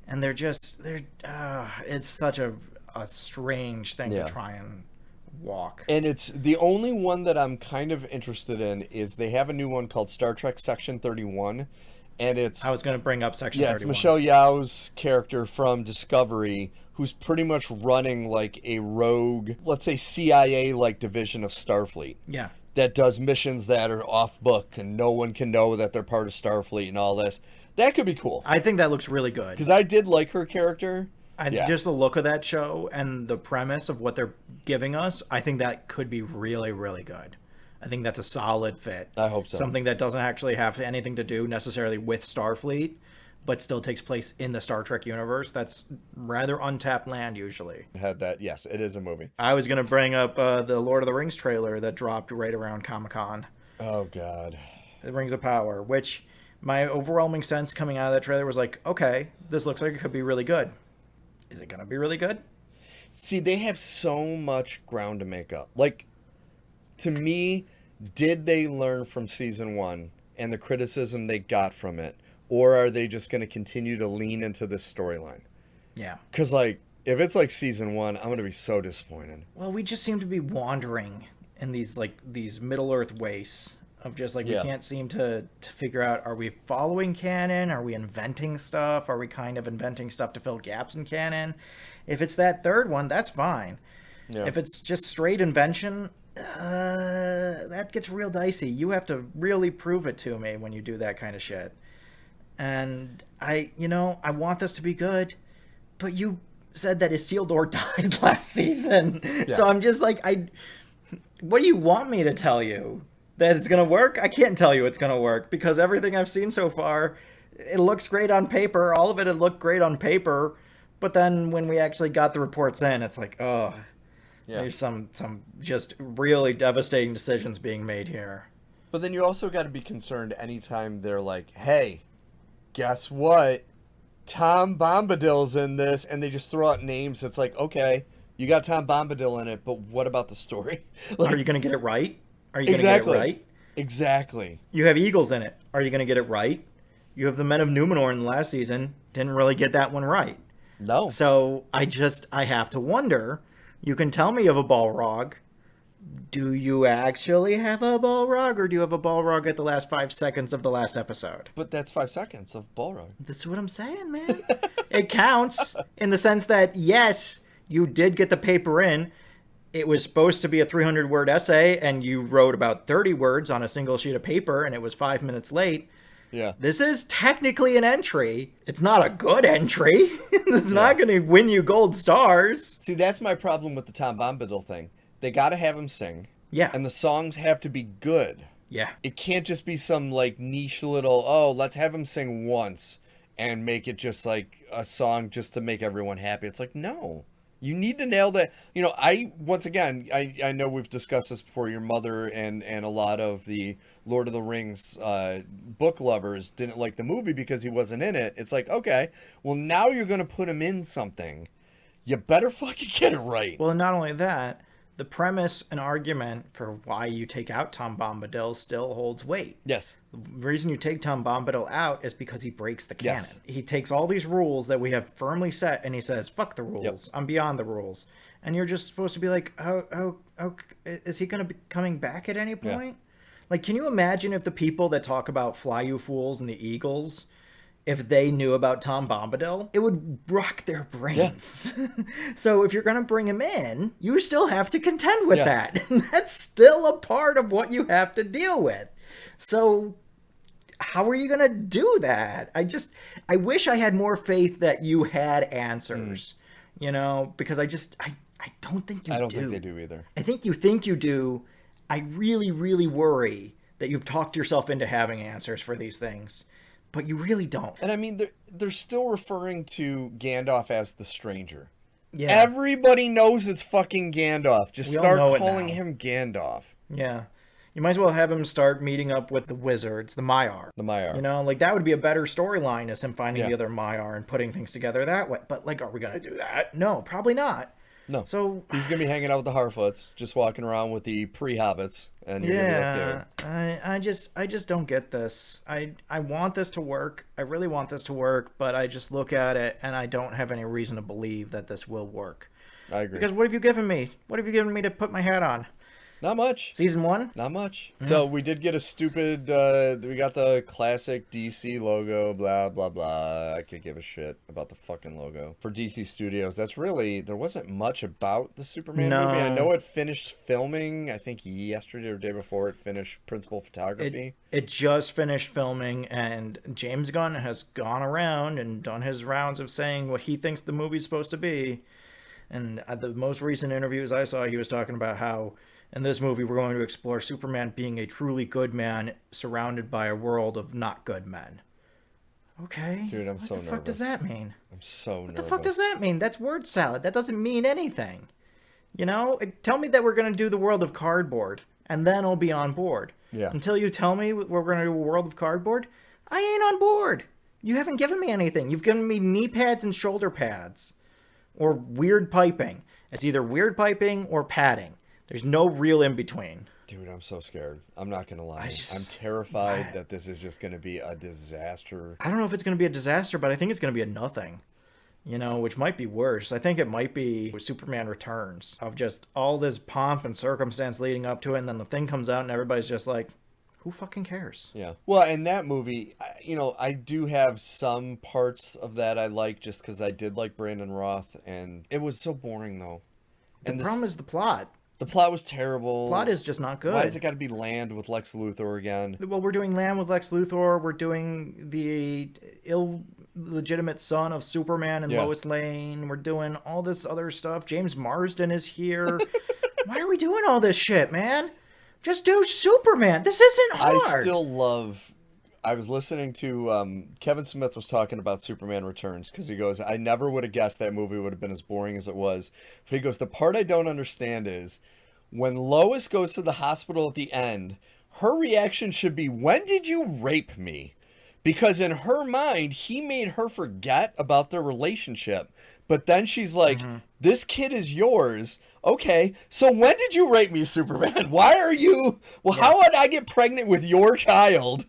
and it's such a strange thing to try and walk. And it's the only one that I'm kind of interested in is they have a new one called Star Trek Section 31. And I was going to bring up Section 31. Yeah, it's Michelle Yeoh's character from Discovery, who's pretty much running like a rogue, let's say CIA-like division of Starfleet. Yeah. That does missions that are off book and no one can know that they're part of Starfleet and all this. That could be cool. I think that looks really good. Because I did like her character. Just the look of that show and the premise of what they're giving us, I think that could be really, really good. I think that's a solid fit. I hope so. Something that doesn't actually have anything to do necessarily with Starfleet, but still takes place in the Star Trek universe. That's rather untapped land usually. Had that, yes, it is a movie. I was going to bring up the Lord of the Rings trailer that dropped right around Comic-Con. Oh, God. The Rings of Power, which my overwhelming sense coming out of that trailer was like, okay, this looks like it could be really good. Is it going to be really good? See, they have so much ground to make up. Like, to me, did they learn from season 1 and the criticism they got from it? Or are they just going to continue to lean into this storyline? Yeah. Because, like, if it's like season 1, I'm going to be so disappointed. Well, we just seem to be wandering in these Middle-earth wastes of just, like, we can't seem to figure out, are we following canon? Are we inventing stuff? Are we kind of inventing stuff to fill gaps in canon? If it's that third one, that's fine. Yeah. If it's just straight invention, that gets real dicey. You have to really prove it to me when you do that kind of shit. And I want this to be good, but you said that Isildur died last season. Yeah. So I'm just like, what do you want me to tell you? That it's going to work? I can't tell you it's going to work because everything I've seen so far, it looks great on paper. All of it looked great on paper. But then when we actually got the reports in, it's like, there's some just really devastating decisions being made here. But then you also got to be concerned anytime they're like, hey, guess what? Tom Bombadil's in this. And they just throw out names. It's like, okay, you got Tom Bombadil in it, but what about the story? Like, are you going to get it right? Are you going to get it right? Exactly. You have Eagles in it. Are you going to get it right? You have the Men of Numenor in the last season. Didn't really get that one right. No. So I have to wonder, you can tell me of a Balrog. Do you actually have a Balrog, or do you have a Balrog at the last 5 seconds of the last episode? But that's 5 seconds of Balrog. That's what I'm saying, man. It counts in the sense that, yes, you did get the paper in. It was supposed to be a 300-word essay, and you wrote about 30 words on a single sheet of paper, and it was 5 minutes late. Yeah. This is technically an entry. It's not a good entry. It's not going to win you gold stars. See, that's my problem with the Tom Bombadil thing. They got to have him sing. Yeah. And the songs have to be good. Yeah. It can't just be some, like, niche little, oh, let's have him sing once and make it just, like, a song just to make everyone happy. It's like, no. You need to nail that. You know, once again, I know we've discussed this before. Your mother and a lot of the Lord of the Rings book lovers didn't like the movie because he wasn't in it. It's like, okay, well, now you're going to put him in something. You better fucking get it right. Well, not only that, the premise and argument for why you take out Tom Bombadil still holds weight. Yes. The reason you take Tom Bombadil out is because he breaks the canon. Yes. He takes all these rules that we have firmly set, and he says, fuck the rules. Yep. I'm beyond the rules. And you're just supposed to be like, oh, is he going to be coming back at any point? Like, can you imagine if the people that talk about Fly You Fools and the Eagles, if they knew about Tom Bombadil, it would rock their brains. Yeah. So if you're going to bring him in, you still have to contend with that. And that's still a part of what you have to deal with. So how are you going to do that? I wish I had more faith that you had answers, you know, because I don't think you do. I don't think they do either. I think you do. I really, really worry that you've talked yourself into having answers for these things. But you really don't. And I mean, they're still referring to Gandalf as the stranger. Yeah. Everybody knows it's fucking Gandalf. Just start calling him Gandalf. Yeah. You might as well have him start meeting up with the wizards, the Maiar. The Maiar. You know, like that would be a better storyline, is him finding the other Maiar and putting things together that way. But like, are we going to do that? No, probably not. No. So he's going to be hanging out with the Harfoots, just walking around with the pre-hobbits. And you're going to be up there. I just don't get this. I want this to work. I really want this to work, but I just look at it and I don't have any reason to believe that this will work. I agree. Because what have you given me? What have you given me to put my hat on? Not much. Season 1? Not much. So we did get a stupid, we got the classic DC logo, blah, blah, blah. I could give a shit about the fucking logo. For DC Studios, that's really, there wasn't much about the Superman movie. I know it finished filming, I think yesterday or the day before it finished principal photography. It just finished filming, and James Gunn has gone around and done his rounds of saying what he thinks the movie's supposed to be. And the most recent interviews I saw, he was talking about how in this movie, we're going to explore Superman being a truly good man surrounded by a world of not good men. Okay. Dude, I'm so nervous. What the fuck does that mean? I'm so nervous. What the fuck does that mean? That's word salad. That doesn't mean anything. You know? Tell me that we're going to do the world of cardboard, and then I'll be on board. Yeah. Until you tell me we're going to do a world of cardboard, I ain't on board. You haven't given me anything. You've given me knee pads and shoulder pads. Or weird piping. It's either weird piping or padding. There's no real in between. Dude, I'm so scared. I'm not going to lie. I'm terrified that this is just going to be a disaster. I don't know if it's going to be a disaster, but I think it's going to be a nothing. You know, which might be worse. I think it might be Superman Returns, of just all this pomp and circumstance leading up to it, and then the thing comes out and everybody's just like, who fucking cares? Yeah. Well, in that movie, you know, I do have some parts of that I like just because I did like Brandon Roth, and it was so boring, though. The problem is the plot. The plot was terrible. Plot is just not good. Why has it got to be Land with Lex Luthor again? Well, we're doing Land with Lex Luthor. We're doing the illegitimate son of Superman and Lois Lane. We're doing all this other stuff. James Marsden is here. Why are we doing all this shit, man? Just do Superman. This isn't hard. I was listening to Kevin Smith was talking about Superman Returns because he goes, I never would have guessed that movie would have been as boring as it was. But he goes, the part I don't understand is when Lois goes to the hospital at the end, her reaction should be, when did you rape me? Because in her mind, he made her forget about their relationship. But then she's like, this kid is yours. Okay, so when did you rape me, Superman? Why are you... Well, how would I get pregnant with your child?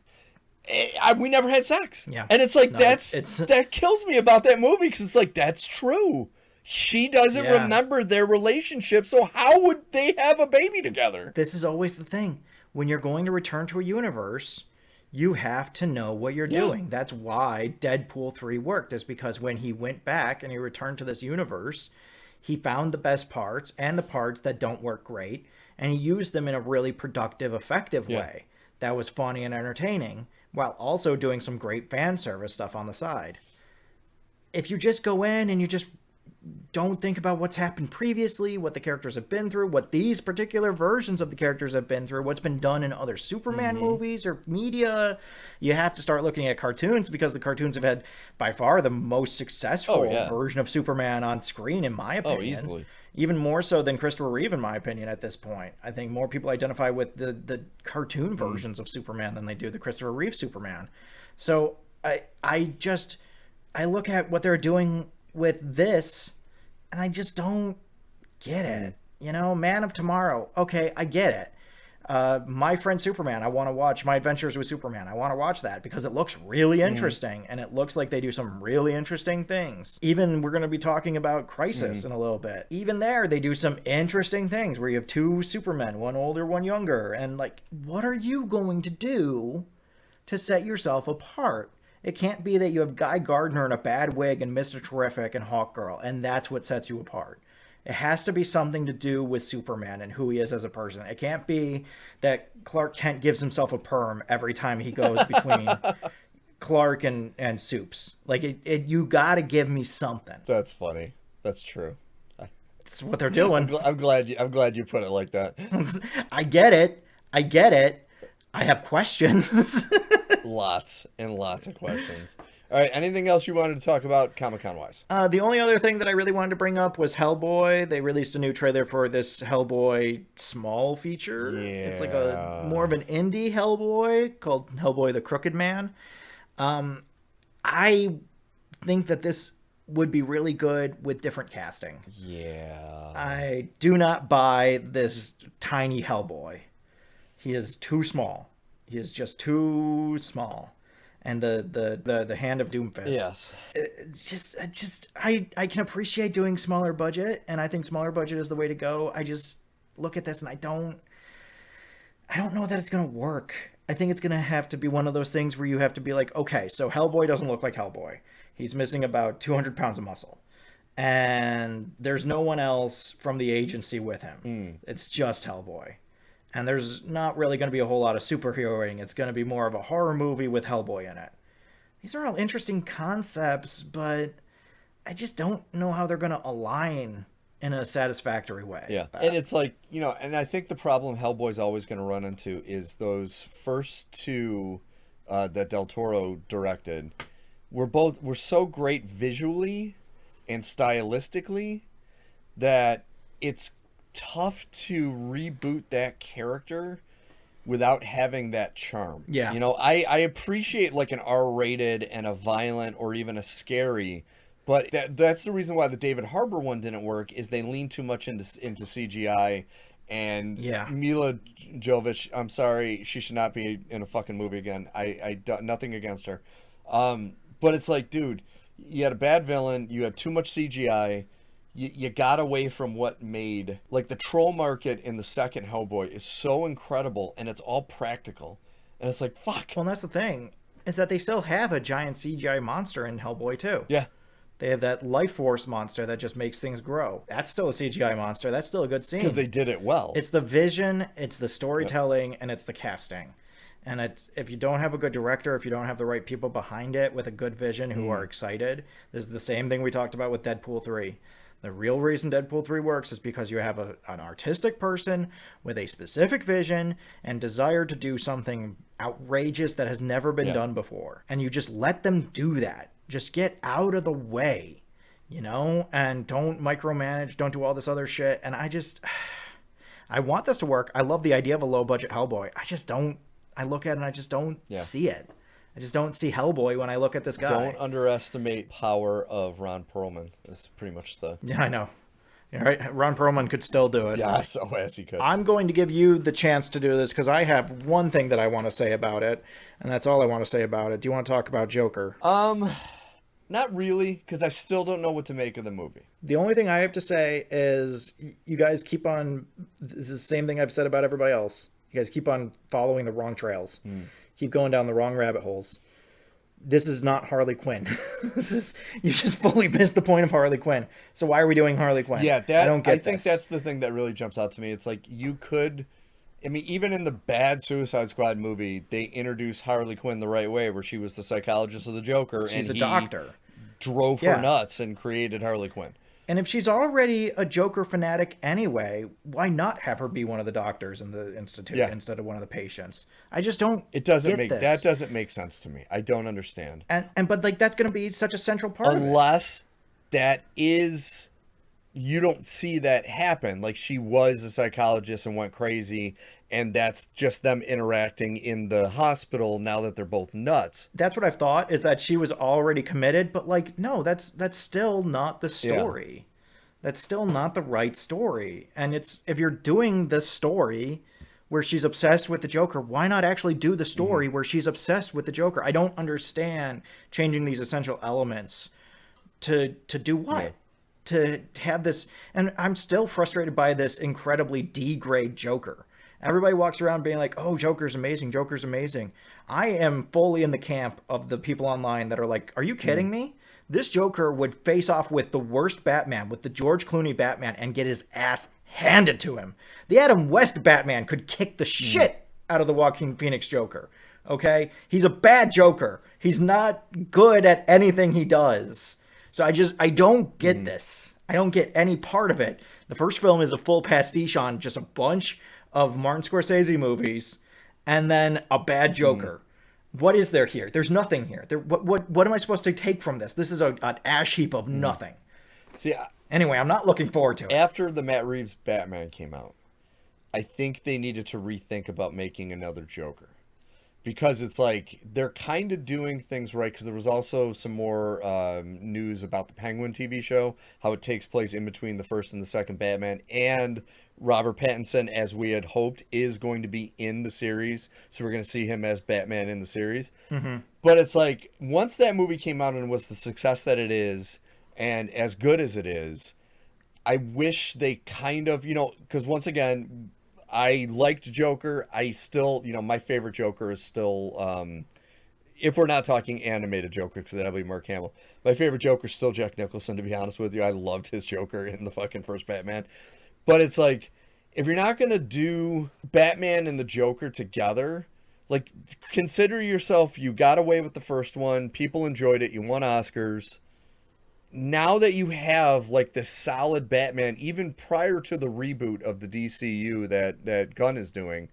we never had sex. Yeah. And it's like, No, that kills me about that movie, because it's like, that's true. She doesn't remember their relationship, so how would they have a baby together? This is always the thing. When you're going to return to a universe, you have to know what you're doing. That's why Deadpool 3 worked, is because when he went back and he returned to this universe, he found the best parts and the parts that don't work great, and he used them in a really productive, effective way that was funny and entertaining, while also doing some great fan service stuff on the side. If you just go in and you just don't think about what's happened previously, what the characters have been through, what these particular versions of the characters have been through, what's been done in other Superman movies or media, you have to start looking at cartoons, because the cartoons have had by far the most successful version of Superman on screen, in my opinion. Easily. Even more so than Christopher Reeve, in my opinion, at this point. I think more people identify with the cartoon versions of Superman than they do the Christopher Reeve Superman. So I look at what they're doing with this, and I just don't get it. You know, Man of Tomorrow, okay, I get it. My Friend Superman, I want to watch My Adventures with Superman. I want to watch that because it looks really interesting, and it looks like they do some really interesting things. Even we're going to be talking about Crisis in a little bit. Even there, they do some interesting things where you have two Supermen, one older, one younger, and like, what are you going to do to set yourself apart? It can't be that you have Guy Gardner in a bad wig and Mr. Terrific and Hawkgirl, and that's what sets you apart. It has to be something to do with Superman and who he is as a person. It can't be that Clark Kent gives himself a perm every time he goes between Clark and Supes. Like, you gotta give me something. That's funny. That's true. That's what they're doing. I'm glad you put it like that. I get it. I have questions. Lots and lots of questions. All right, anything else you wanted to talk about Comic-Con wise? The only other thing that I really wanted to bring up was Hellboy. They released a new trailer for this Hellboy small feature. Yeah. It's like a more of an indie Hellboy called Hellboy the Crooked Man. I think that this would be really good with different casting. Yeah. I do not buy this tiny Hellboy. He is too small. He is just too small. And the hand of Doomfist. Yes. I can appreciate doing smaller budget, and I think smaller budget is the way to go. I just look at this and I don't know that it's gonna work. I think it's gonna have to be one of those things where you have to be like, okay, so Hellboy doesn't look like Hellboy. He's missing about 200 pounds of muscle. And there's no one else from the agency with him. It's just Hellboy. And there's not really going to be a whole lot of superheroing. It's going to be more of a horror movie with Hellboy in it. These are all interesting concepts, but I just don't know how they're going to align in a satisfactory way. Yeah. And it's like, you know, and I think the problem Hellboy's always going to run into is those first two that Del Toro directed were so great visually and stylistically that it's tough to reboot that character without having that charm. Yeah. You know, I appreciate like an R-rated and a violent or even a scary, but that's the reason why the David Harbour one didn't work, is they leaned too much into CGI. And Mila Jovovich, I'm sorry, she should not be in a fucking movie again. I nothing against her. But it's like, dude, you had a bad villain, you had too much CGI, you got away from what made, like, the troll market in the second Hellboy is so incredible, and it's all practical. And it's like, fuck. Well, that's the thing, is that they still have a giant CGI monster in Hellboy too. Yeah. They have that life force monster that just makes things grow. That's still a CGI monster. That's still a good scene. Because they did it well. It's the vision, it's the storytelling, and it's the casting. And it's, if you don't have a good director, if you don't have the right people behind it with a good vision who are excited, this is the same thing we talked about with Deadpool 3. The real reason Deadpool 3 works is because you have an artistic person with a specific vision and desire to do something outrageous that has never been done before. And you just let them do that. Just get out of the way, you know, and don't micromanage, don't do all this other shit. And I want this to work. I love the idea of a low budget Hellboy. I look at it and I just don't see it. I just don't see Hellboy when I look at this guy. Don't underestimate power of Ron Perlman. That's pretty much the... Yeah, I know. All right, Ron Perlman could still do it. Yeah, so as he could. I'm going to give you the chance to do this because I have one thing that I want to say about it, and that's all I want to say about it. Do you want to talk about Joker? Not really, because I still don't know what to make of the movie. The only thing I have to say is you guys keep on, this is the same thing I've said about everybody else. You guys keep on following the wrong trails. Keep going down the wrong rabbit holes. This is not Harley Quinn. You just fully missed the point of Harley Quinn. So why are we doing Harley Quinn? Yeah, I think this. that's the thing that really jumps out to me. It's like you could, I mean, even in the bad Suicide Squad movie, they introduced Harley Quinn the right way, where she was the psychologist of the Joker. She's and a doctor. Drove her nuts and created Harley Quinn. And if she's already a Joker fanatic anyway, why not have her be one of the doctors in the institute instead of one of the patients? I just don't. That doesn't make sense to me. I don't understand. But like that's going to be such a central part unless that is, you don't see that happen. Like she was a psychologist and went crazy, and that's just them interacting in the hospital now that they're both nuts. That's what I've thought, is that she was already committed, but like, no, that's still not the story. Yeah. That's still not the right story. And it's, if you're doing this story where she's obsessed with the Joker, why not actually do the story where she's obsessed with the Joker? I don't understand changing these essential elements to do what? Yeah. To have this, and I'm still frustrated by this incredibly D-grade Joker. Everybody walks around being like, oh, Joker's amazing, Joker's amazing. I am fully in the camp of the people online that are like, are you kidding me? This Joker would face off with the worst Batman, with the George Clooney Batman, and get his ass handed to him. The Adam West Batman could kick the shit out of the Joaquin Phoenix Joker. Okay? He's a bad Joker. He's not good at anything he does. So I don't get this. I don't get any part of it. The first film is a full pastiche on just a bunch of Martin Scorsese movies, and then a bad Joker. What is there here? There's nothing here. What am I supposed to take from this? This is an ash heap of nothing. See, anyway, I'm not looking forward to it. After the Matt Reeves Batman came out, I think they needed to rethink about making another Joker. Because it's like, they're kind of doing things right, because there was also some more news about the Penguin TV show, how it takes place in between the first and the second Batman, and Robert Pattinson, as we had hoped, is going to be in the series, so we're going to see him as Batman in the series. But it's like, once that movie came out and was the success that it is, and as good as it is, I wish they kind of, because once again, I liked Joker. I still, my favorite Joker is still, if we're not talking animated Joker, because that'll be Mark Hamill, my favorite Joker is still Jack Nicholson, to be honest with you. I loved his Joker in the fucking first Batman. But it's like, if you're not going to do Batman and the Joker together, like, consider yourself, you got away with the first one, people enjoyed it, you won Oscars. Now that you have, like, this solid Batman, even prior to the reboot of the DCU that Gunn is doing,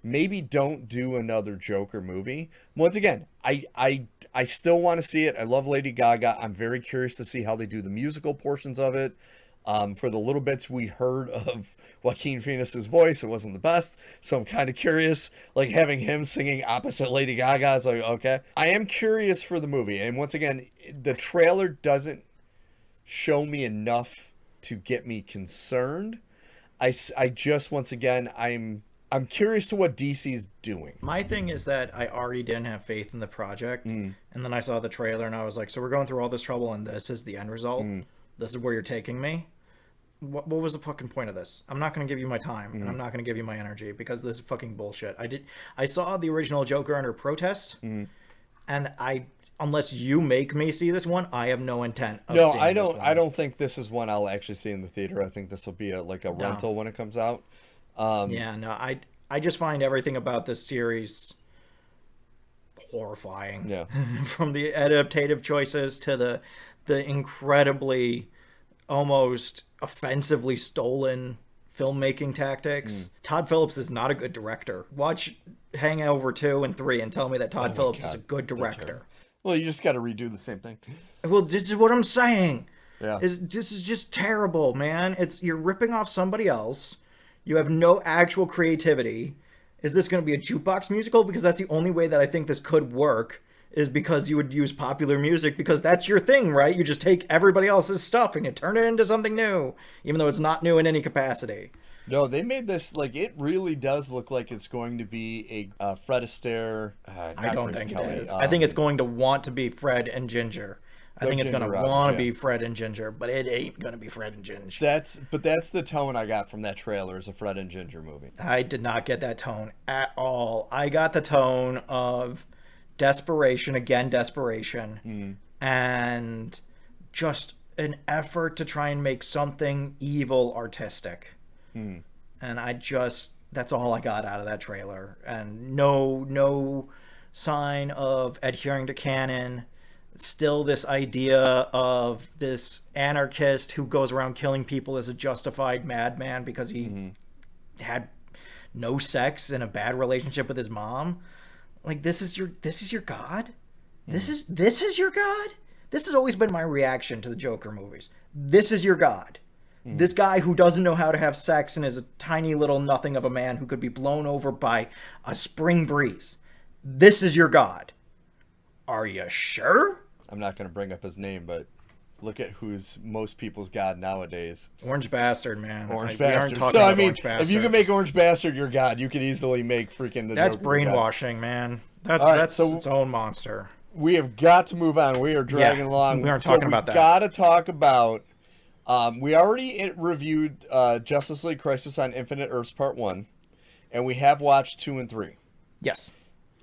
maybe don't do another Joker movie. Once again, I still want to see it. I love Lady Gaga. I'm very curious to see how they do the musical portions of it. For the little bits we heard of Joaquin Phoenix's voice, it wasn't the best, so I'm kind of curious, like having him singing opposite Lady Gaga. It's like, okay. I am curious for the movie, and once again, the trailer doesn't show me enough to get me concerned. I just, once again, I'm curious to what DC's doing. My thing is that I already didn't have faith in the project, and then I saw the trailer and I was like, so we're going through all this trouble and this is the end result? This is where you're taking me? What was the fucking point of this? I'm not going to give you my time, and I'm not going to give you my energy, because this is fucking bullshit. I saw the original Joker under protest, and unless you make me see this one, I have no intent of seeing this one. I don't think this is one I'll actually see in the theater. I think this will be a rental when it comes out. I just find everything about this series horrifying. Yeah. From the adaptative choices to the incredibly, almost offensively stolen filmmaking tactics. Todd Phillips is not a good director. Watch Hangover 2 and 3 and tell me that Todd Phillips is a good director. Well, you just got to redo the same thing. Well, this is what I'm saying. Yeah. This is just terrible, man. You're ripping off somebody else. You have no actual creativity. Is this going to be a jukebox musical? Because that's the only way that I think this could work, is because you would use popular music because that's your thing, right? You just take everybody else's stuff and you turn it into something new, even though it's not new in any capacity. No, they made this, like, it really does look like it's going to be a Fred Astaire. I don't think it is. I think it's going to want to be Fred and Ginger. I think it's going to Ginger want to Rogers, be Fred and Ginger, but it ain't going to be Fred and Ginger. That's the tone I got from that trailer, is a Fred and Ginger movie. I did not get that tone at all. I got the tone of desperation, and just an effort to try and make something evil artistic. And that's all I got out of that trailer. And no sign of adhering to canon. Still this idea of this anarchist who goes around killing people as a justified madman because he had no sex and a bad relationship with his mom. Like, this is your god? This is your god? This has always been my reaction to the Joker movies. This is your god. This guy who doesn't know how to have sex and is a tiny little nothing of a man who could be blown over by a spring breeze. This is your god. Are you sure? I'm not going to bring up his name, but look at who's most people's god nowadays. Orange Bastard, man. Orange We aren't Bastard. talking So, I about mean, Orange Bastard. if you can make Orange Bastard your god, you can easily make freaking the That's Joker your god. brainwashing, man. That's All right, that's so its own monster. We have got to move on. We are dragging along. we aren't talking about that. We got to talk about. We already reviewed Justice League Crisis on Infinite Earths Part 1, and we have watched 2 and 3. Yes.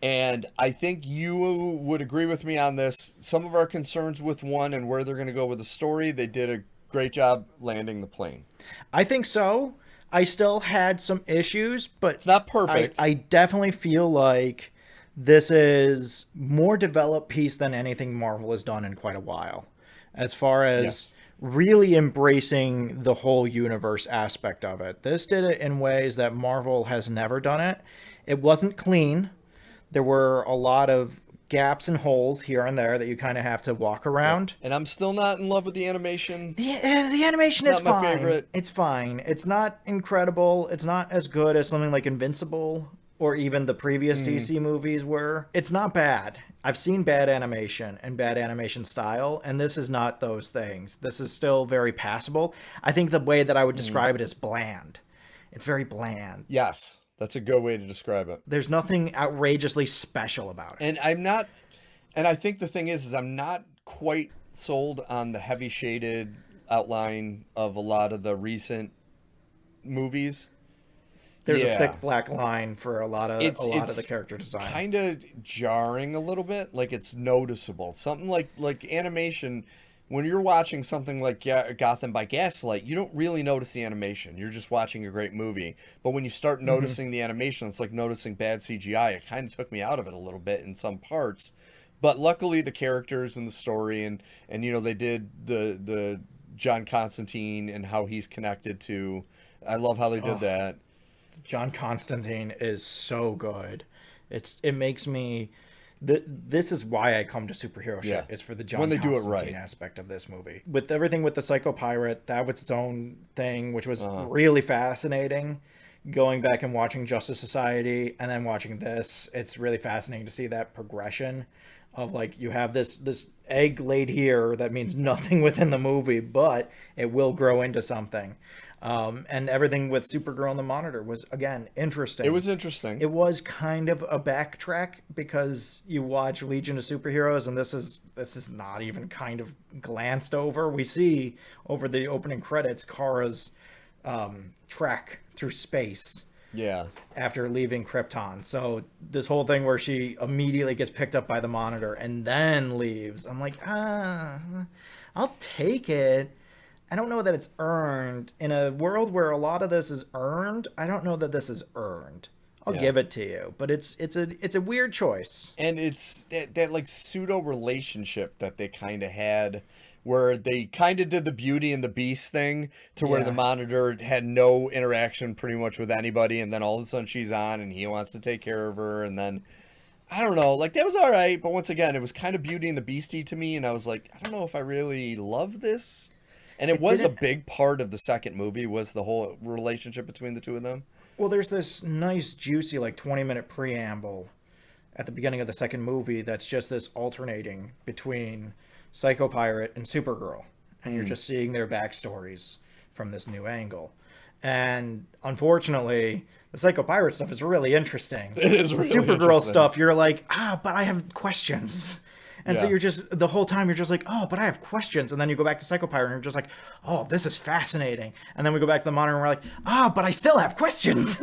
And I think you would agree with me on this. Some of our concerns with 1 and where they're going to go with the story, they did a great job landing the plane. I think so. I still had some issues, but It's not perfect. I definitely feel like this is more developed piece than anything Marvel has done in quite a while, as far as really embracing the whole universe aspect of it. This did it in ways that Marvel has never done it. It wasn't clean. There were a lot of gaps and holes here and there that you kind of have to walk around. And I'm still not in love with the animation. The animation is Not my fine. favorite. It's fine. It's not incredible. It's not as good as something like Invincible or even the previous DC movies were. It's not bad. I've seen bad animation and bad animation style, and this is not those things. This is still very passable. I think the way that I would describe it is bland. It's very bland. Yes, that's a good way to describe it. There's nothing outrageously special about it. And I'm not, and I think the thing is I'm not quite sold on the heavy shaded outline of a lot of the recent movies. There's a thick black line for a lot of the character design. Kind of jarring a little bit, like it's noticeable. Something like animation. When you're watching something like Gotham by Gaslight, you don't really notice the animation. You're just watching a great movie. But when you start noticing the animation, it's like noticing bad CGI. It kind of took me out of it a little bit in some parts. But luckily, the characters and the story, and you know, they did the John Constantine and how he's connected to. I love how they did that. John Constantine is so good. It makes me. This is why I come to superhero shit. Is for the John Constantine aspect of this movie. With everything with the Psycho Pirate, that was its own thing, which was really fascinating. Going back and watching Justice Society and then watching this, it's really fascinating to see that progression of, like, you have this egg laid here that means nothing within the movie, but it will grow into something. And everything with Supergirl and the Monitor was, again, interesting. It was interesting. It was kind of a backtrack because you watch Legion of Superheroes and this is not even kind of glanced over. We see over the opening credits Kara's trek through space. Yeah. After leaving Krypton. So this whole thing where she immediately gets picked up by the Monitor and then leaves. I'm like, I'll take it. I don't know that it's earned. In a world where a lot of this is earned, I don't know that this is earned. I'll give it to you, but it's a weird choice. And it's that like pseudo relationship that they kind of had, where they kind of did the Beauty and the Beast thing, to where the Monitor had no interaction pretty much with anybody, and then all of a sudden she's on, and he wants to take care of her, and then I don't know, like that was all right, but once again, it was kind of Beauty and the Beastie to me, and I was like, I don't know if I really love this. And it was a big part of the second movie, was the whole relationship between the two of them. Well, there's this nice, juicy, like 20-minute preamble at the beginning of the second movie that's just this alternating between Psycho Pirate and Supergirl. And you're just seeing their backstories from this new angle. And unfortunately, the Psycho Pirate stuff is really interesting. It is really Supergirl interesting. stuff, you're like, but I have questions. And so Yeah. you're just, the whole time you're just like, but I have questions. And then you go back to Psycho Pirate and you're just like, this is fascinating. And then we go back to the monitor and we're like, but I still have questions.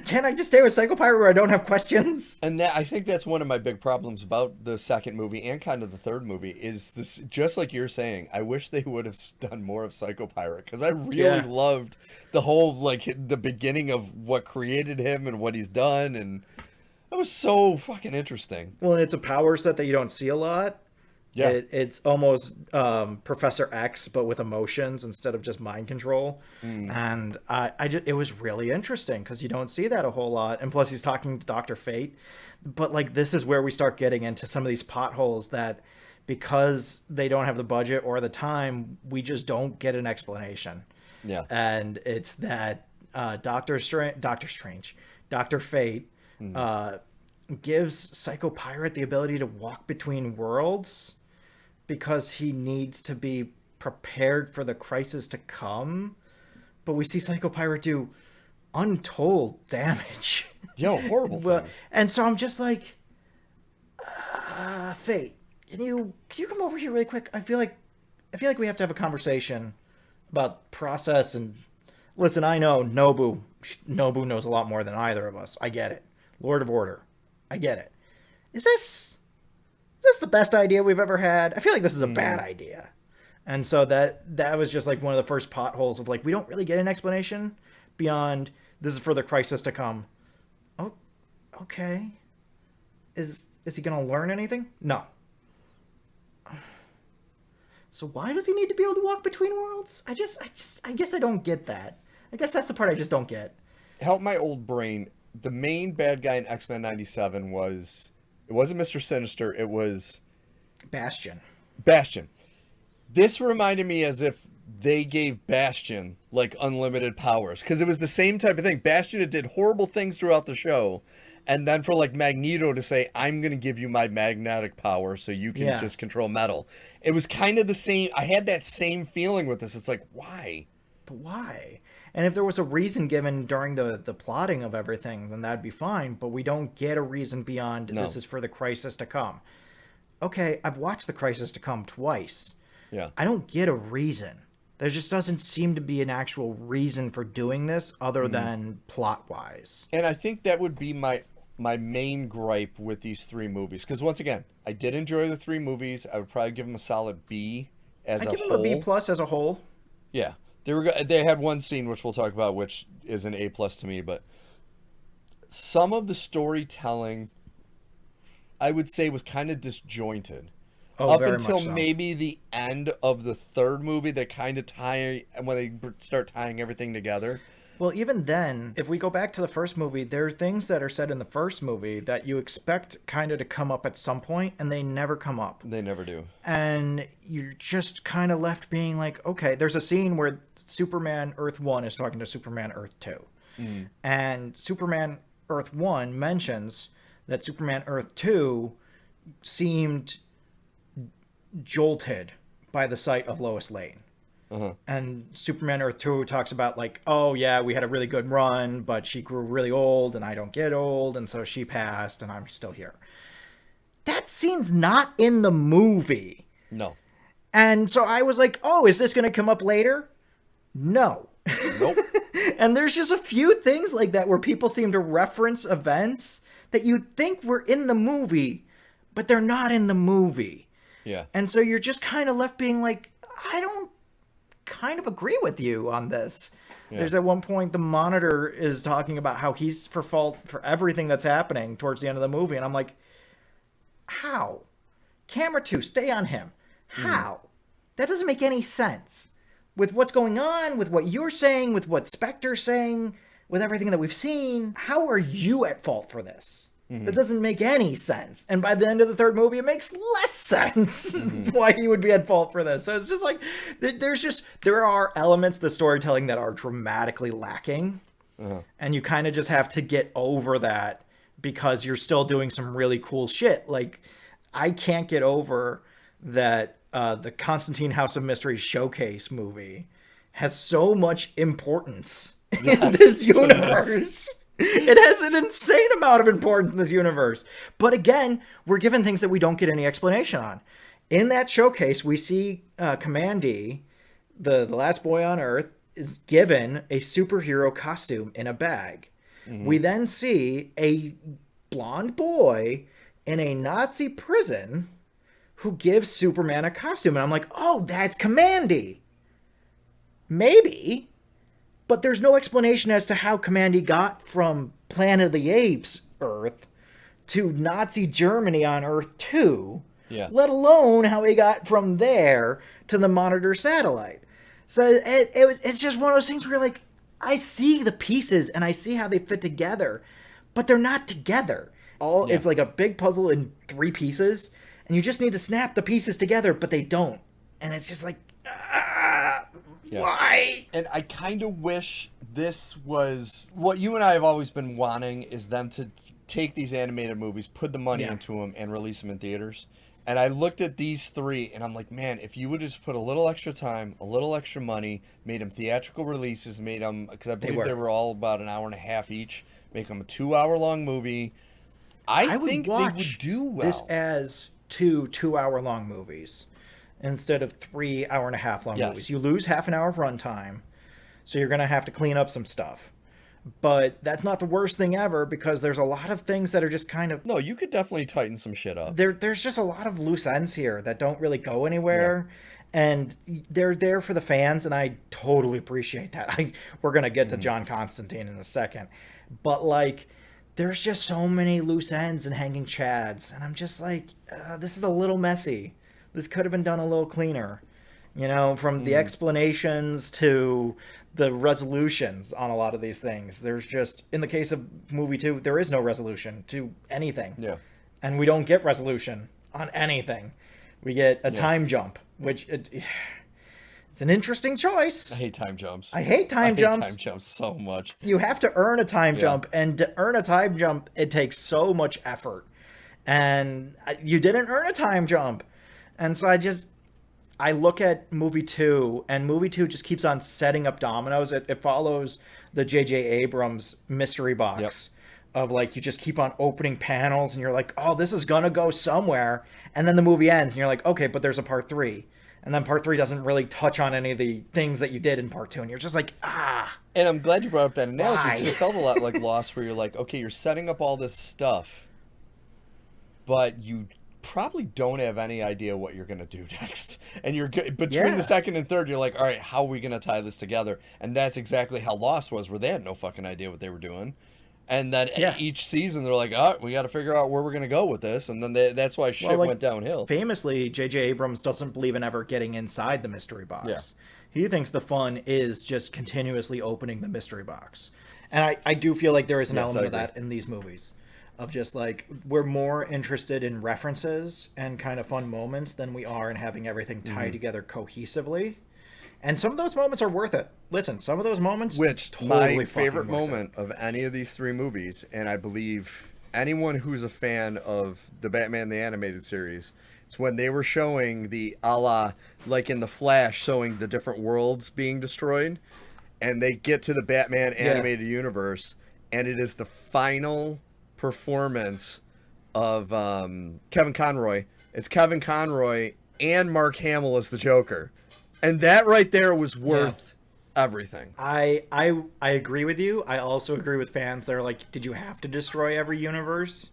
Can't I just stay with Psycho Pirate where I don't have questions? And I think that's one of my big problems about the second movie and kind of the third movie is this, just like you're saying, I wish they would have done more of Psycho Pirate, because I really loved the whole, like, the beginning of what created him and what he's done, and it was so fucking interesting. Well, it's a power set that you don't see a lot. Yeah. It's almost Professor X, but with emotions instead of just mind control. And it was really interesting because you don't see that a whole lot. And plus, he's talking to Dr. Fate. But like, this is where we start getting into some of these potholes that, because they don't have the budget or the time, we just don't get an explanation. Yeah. And it's that Dr. Fate gives Psycho Pirate the ability to walk between worlds because he needs to be prepared for the crisis to come. But we see Psycho Pirate do untold damage. Yo, horrible things. And so I'm just like, Fate, can you come over here really quick? I feel like we have to have a conversation about process. And listen, I know Nobu knows a lot more than either of us. I get it. Lord of Order. I get it. Is this the best idea we've ever had? I feel like this is a bad idea. And so that was just like one of the first potholes of like, we don't really get an explanation beyond this is for the crisis to come. Oh, okay. Is he going to learn anything? No. So why does he need to be able to walk between worlds? I guess I don't get that. I guess that's the part I just don't get. Help my old brain. The main bad guy in X-Men 97 wasn't Mr. Sinister, it was Bastion. This reminded me as if they gave Bastion like unlimited powers, because it was the same type of thing. Bastion did horrible things throughout the show, and then for like Magneto to say, I'm going to give you my magnetic power so you can just control metal. It was kind of the same. I had that same feeling with this. It's like, why? But why? And if there was a reason given during the plotting of everything, then that'd be fine. But we don't get a reason beyond this is for the crisis to come. Okay, I've watched the crisis to come twice. Yeah. I don't get a reason. There just doesn't seem to be an actual reason for doing this other than plot-wise. And I think that would be my main gripe with these three movies. Because once again, I did enjoy the three movies. I would probably give them a solid B as a whole. I give them a B+ as a whole. Yeah. They had one scene, which we'll talk about, which is an A+ to me, but some of the storytelling, I would say, was kind of disjointed. Up very until much so. maybe the end of the third movie, they kind of when they start tying everything together. Well, even then, if we go back to the first movie, there are things that are said in the first movie that you expect kind of to come up at some point, and they never come up. They never do. And you're just kind of left being like, okay, there's a scene where Superman Earth 1 is talking to Superman Earth 2. And Superman Earth 1 mentions that Superman Earth 2 seemed jolted by the sight of Lois Lane. And Superman Earth 2 talks about like, oh yeah, we had a really good run, but she grew really old and I don't get old, and so she passed and I'm still here. That scene's not in the movie. No. And so I was like, oh, is this going to come up later? No. Nope. And there's just a few things like that where people seem to reference events that you'd think were in the movie, but they're not in the movie. Yeah. And so you're just kind of left being like, I don't kind of agree with you on this. Yeah. There's at one point the Monitor is talking about how he's for fault for everything that's happening towards the end of the movie. And I'm like, how? Camera 2, stay on him. How? That doesn't make any sense. With what's going on, with what you're saying, with what Spectre's saying, with everything that we've seen, how are you at fault for this? That doesn't make any sense. And by the end of the third movie, it makes less sense why he would be at fault for this. So it's just like, there are elements of the storytelling that are dramatically lacking. And you kind of just have to get over that because you're still doing some really cool shit. Like, I can't get over that the Constantine House of Mystery showcase movie has so much importance in this universe. It has an insane amount of importance in this universe. But again, we're given things that we don't get any explanation on. In that showcase, we see Commandy, the last boy on Earth, is given a superhero costume in a bag. Mm-hmm. We then see a blonde boy in a Nazi prison who gives Superman a costume. And I'm like, oh, that's Commandy. Maybe. But there's no explanation as to how Commandy got from Planet of the Apes, Earth, to Nazi Germany on Earth 2. Yeah. Let alone how he got from there to the Monitor satellite. So it's just one of those things where you're like, I see the pieces and I see how they fit together, but they're not together. It's like a big puzzle in 3 pieces, and you just need to snap the pieces together, but they don't. And it's just like, why? And I kind of wish this was what you and I have always been wanting, is them to take these animated movies, put the money into them, and release them in theaters. And I looked at these 3, and I'm like, man, if you would have just put a little extra time, a little extra money, made them theatrical releases, made them, because I believe they were all about an hour and a half each, make them a 2-hour-long movie, I think they would do well. This as 2 2-hour-long movies instead of 3 hour-and-a-half-long movies. You lose half an hour of runtime, so you're going to have to clean up some stuff. But that's not the worst thing ever, because there's a lot of things that are just kind of... No, you could definitely tighten some shit up. There's just a lot of loose ends here that don't really go anywhere. Yeah. And they're there for the fans, and I totally appreciate that. We're going to get to John Constantine in a second. But, like, there's just so many loose ends and hanging chads. And I'm just like, this is a little messy. This could have been done a little cleaner. You know, from the explanations to the resolutions on a lot of these things. There's just, in the case of movie 2, there is no resolution to anything. Yeah. And we don't get resolution on anything. We get a time jump, which it's an interesting choice. I hate time jumps. I hate time jumps so much. You have to earn a time jump, and to earn a time jump, it takes so much effort. And you didn't earn a time jump. And so I look at movie 2, and movie 2 just keeps on setting up dominoes. It follows the J.J. Abrams mystery box of, like, you just keep on opening panels, and you're like, oh, this is going to go somewhere. And then the movie ends, and you're like, okay, but there's a part 3. And then part 3 doesn't really touch on any of the things that you did in part 2. And you're just like, And I'm glad you brought up that analogy, because it felt a lot like Lost, where you're like, okay, you're setting up all this stuff, but you probably don't have any idea what you're going to do next. And you're between the second and third, you're like, all right, how are we going to tie this together? And that's exactly how Lost was, where they had no fucking idea what they were doing. And then each season they're like, oh, we got to figure out where we're going to go with this. And then that's why shit went downhill. Famously, J.J. Abrams doesn't believe in ever getting inside the mystery box. Yeah. He thinks the fun is just continuously opening the mystery box. And I do feel like there is an element of that in these movies. Of just, like, we're more interested in references and kind of fun moments than we are in having everything tied together cohesively. And some of those moments are worth it. Listen, some of those moments... Which, totally my favorite moment of any of these 3 movies, and I believe anyone who's a fan of the Batman the Animated Series, it's when they were showing the a la, like in The Flash, showing the different worlds being destroyed, and they get to the Batman animated universe, and it is the final performance of Kevin Conroy. It's Kevin Conroy and Mark Hamill as the Joker, and that right there was worth everything. I agree with you. I also agree with fans that are like, did you have to destroy every universe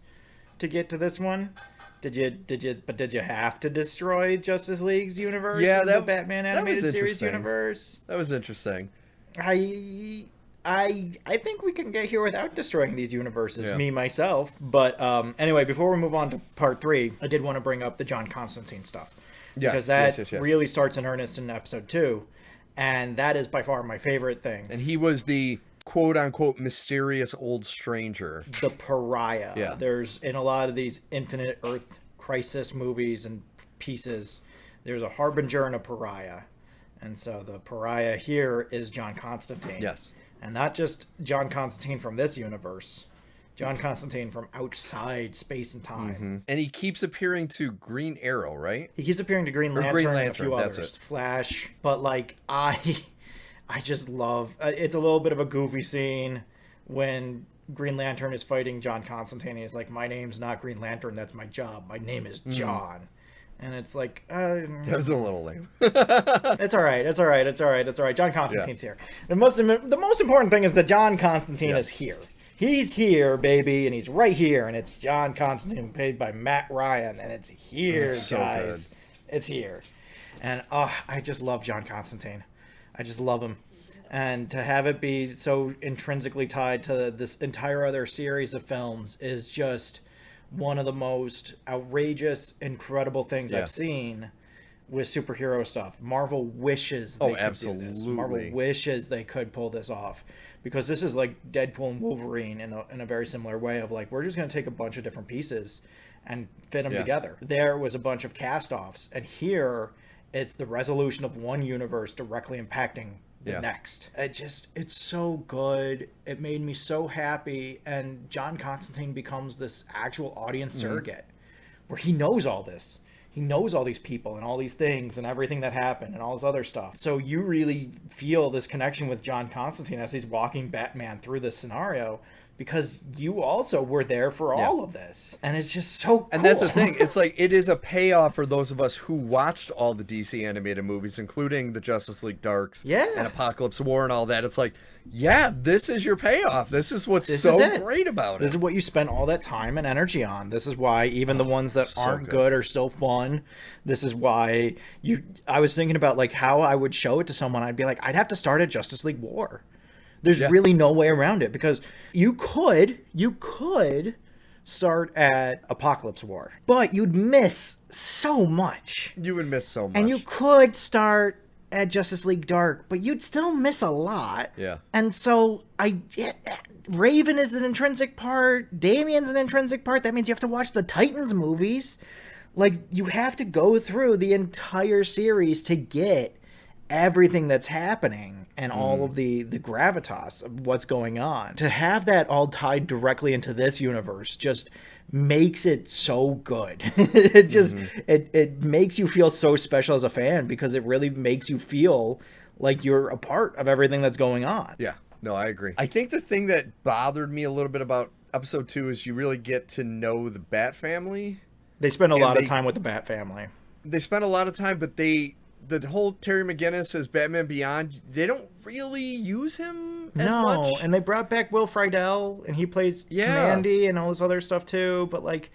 to get to this one? Did you have to destroy Justice League's universe? Yeah, the Batman animated series universe. That was interesting. I think we can get here without destroying these universes, me, myself. But anyway, before we move on to part 3, I did want to bring up the John Constantine stuff. Because that really starts in earnest in episode 2. And that is by far my favorite thing. And he was the quote-unquote mysterious old stranger. The pariah. Yeah. There's, in a lot of these Infinite Earth Crisis movies and pieces, there's a harbinger and a pariah. And so the pariah here is John Constantine. Yes. And not just John Constantine from this universe. John Constantine from outside space and time. And he keeps appearing to Green Arrow, right? He keeps appearing to Green Lantern, Green and a Lantern, few that's others. it. Flash. But, like, I just love... it's a little bit of a goofy scene when Green Lantern is fighting John Constantine. He's like, my name's not Green Lantern, that's my job. My name is John. And it's like... That was a little lame. It's all right. It's all right. It's all right. It's all right. John Constantine's here. The most important thing is that John Constantine is here. He's here, baby, and he's right here. And it's John Constantine, played by Matt Ryan, and it's here, so guys. good. It's here. And I just love John Constantine. I just love him. And to have it be so intrinsically tied to this entire other series of films is just one of the most outrageous, incredible things I've seen with superhero stuff. Marvel wishes they could do this. Marvel wishes they could pull this off. Because this is like Deadpool and Wolverine in a very similar way of like, we're just going to take a bunch of different pieces and fit them together. There was a bunch of cast-offs. And here, it's the resolution of one universe directly impacting the next. It's so good. It made me so happy. And John Constantine becomes this actual audience surrogate where he knows all this. He knows all these people and all these things and everything that happened and all this other stuff. So you really feel this connection with John Constantine as he's walking Batman through this scenario, because you also were there for all of this. And it's just so cool. And that's the thing. It's like, it is a payoff for those of us who watched all the DC animated movies, including the Justice League Darks and Apocalypse War and all that. It's like, this is your payoff. This is what's great about it. This is what you spent all that time and energy on. This is why even the ones that aren't good are still fun. This is why I was thinking about like how I would show it to someone. I'd be like, I'd have to start at Justice League War. There's really no way around it, because you could start at Apocalypse War, but you'd miss so much. You would miss so much. And you could start at Justice League Dark, but you'd still miss a lot. Yeah. And so Raven is an intrinsic part. Damian's an intrinsic part. That means you have to watch the Titans movies. Like, you have to go through the entire series to get everything that's happening and all of the gravitas of what's going on. To have that all tied directly into this universe just makes it so good. It just it makes you feel so special as a fan, because it really makes you feel like you're a part of everything that's going on. Yeah, no, I agree. I think the thing that bothered me a little bit about episode 2 is you really get to know the Bat family. They spend a lot of time with the Bat family. They spend a lot of time, but the whole Terry McGinnis as Batman Beyond, they don't really use him as much. No, and they brought back Will Friedle, and he plays Mandy and all this other stuff too. But like,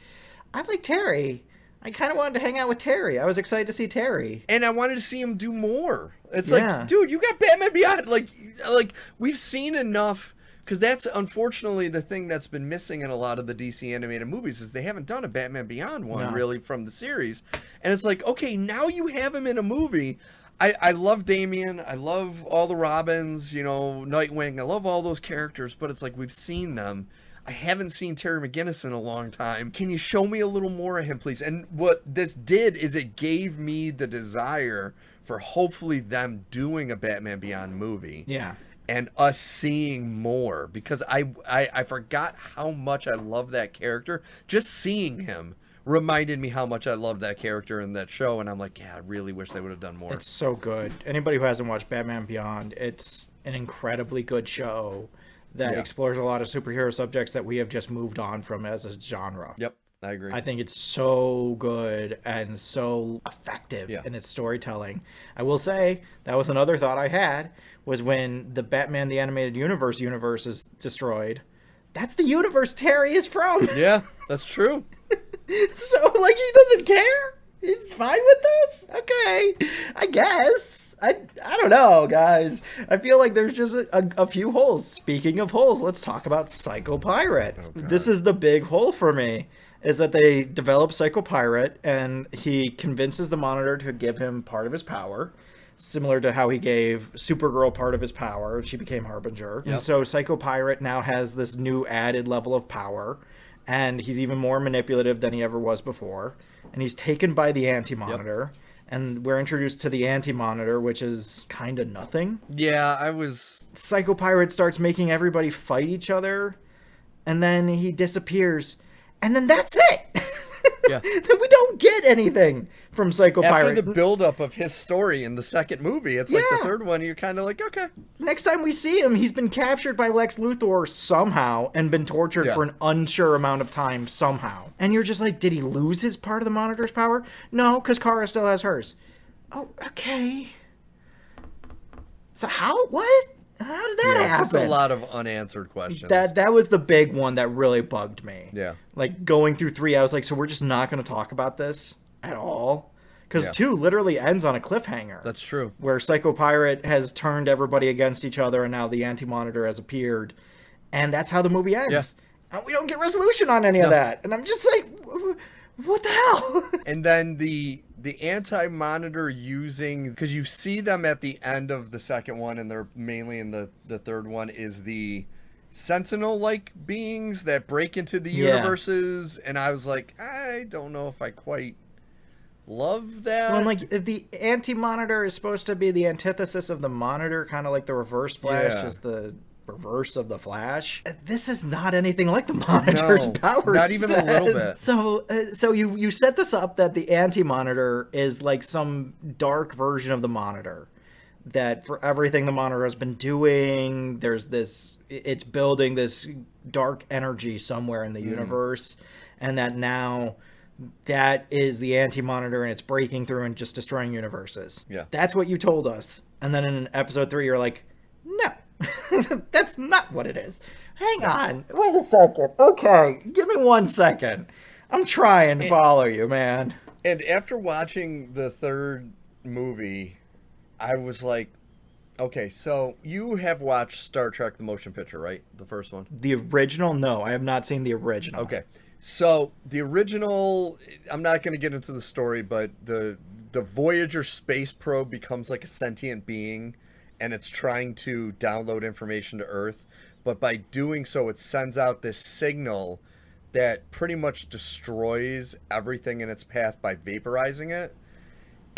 I like Terry. I kind of wanted to hang out with Terry. I was excited to see Terry, and I wanted to see him do more. It's like, dude, you got Batman Beyond. Like we've seen enough. Because that's unfortunately the thing that's been missing in a lot of the DC animated movies, is they haven't done a Batman Beyond one really from the series. And it's like, okay, now you have him in a movie. I love Damian. I love all the Robins, Nightwing. I love all those characters, but it's like, we've seen them. I haven't seen Terry McGinnis in a long time. Can you show me a little more of him, please? And what this did is it gave me the desire for hopefully them doing a Batman Beyond movie. Yeah. And us seeing more, because I forgot how much I love that character. Just seeing him reminded me how much I love that character in that show, and I'm like, I really wish they would have done more. It's so good. Anybody who hasn't watched Batman Beyond, it's an incredibly good show that explores a lot of superhero subjects that we have just moved on from as a genre. Yep, I agree. I think it's so good and so effective in its storytelling. I will say, that was another thought I had, was when the Batman the Animated Universe is destroyed. That's the universe Terry is from. Yeah, that's true. So, like, he doesn't care? He's fine with this? Okay, I guess. I don't know, guys. I feel like there's just a few holes. Speaking of holes, let's talk about Psycho Pirate. Oh, this is the big hole for me, is that they develop Psycho Pirate, and he convinces the Monitor to give him part of his power, similar to how he gave Supergirl part of his power, and she became Harbinger. Yep. And so Psycho Pirate now has this new added level of power, and he's even more manipulative than he ever was before. And he's taken by the Anti-Monitor, and we're introduced to the Anti-Monitor, which is kind of nothing. Yeah, Psycho Pirate starts making everybody fight each other, and then he disappears, and then that's it. Yeah. We don't get anything from Psycho After Pirate. the buildup of his story in the second movie, it's like the Yeah. third one, you're kind of like, okay. Next time we see him, he's been captured by Lex Luthor somehow and been tortured Yeah. for an unsure amount of time somehow. And you're just like, did he lose his part of the Monitor's power? No, because Kara still has hers. Oh, okay. So how? What? How did that happen? Just a lot of unanswered questions. That was the big one that really bugged me. Yeah. Like going through 3, I was like, so we're just not going to talk about this at all? Because Yeah. 2 literally ends on a cliffhanger. That's true. Where Psycho Pirate has turned everybody against each other and now the Anti-Monitor has appeared. And that's how the movie ends. Yeah. And we don't get resolution on any of that. And I'm just like, what the hell? And then the Anti-Monitor using, because you see them at the end of the second one, and they're mainly in the third one, is the Sentinel-like beings that break into the Yeah. universes. And I was like, I don't know if I quite love that. Well, I'm like, if the Anti-Monitor is supposed to be the antithesis of the Monitor, kind of like the Reverse Flash Yeah. is the reverse of the Flash. This is not anything like the Monitor's No, power not even a little bit. So you set this up that the Anti-Monitor is like some dark version of the Monitor. That for everything the Monitor has been doing, it's building this dark energy somewhere in the universe, and that now that is the Anti-Monitor and it's breaking through and just destroying universes. Yeah. That's what you told us. And then in episode 3, you're like, no, that's not what it is. Hang on. Wait a second. Okay. Give me 1 second. I'm trying to follow you, man. And after watching the third movie, I was like, okay, so you have watched Star Trek the motion picture, right? The first one? The original? No, I have not seen the original. Okay. So the original, I'm not going to get into the story, but the Voyager space probe becomes like a sentient being, and it's trying to download information to Earth. But by doing so, it sends out this signal that pretty much destroys everything in its path by vaporizing it.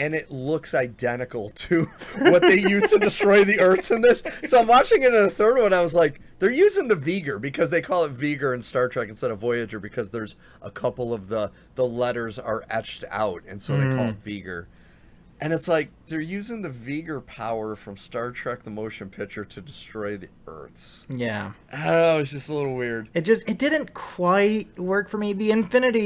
And it looks identical to what they used to destroy the Earths in this. So I'm watching it in the third one. I was like, they're using the Vigor because they call it Vigor in Star Trek instead of Voyager because there's a couple of the letters are etched out. And so they call it Vigor. And it's like, they're using the Vigor power from Star Trek the motion picture to destroy the Earths. Yeah. I don't know. It's just a little weird. It didn't quite work for me. The Infinite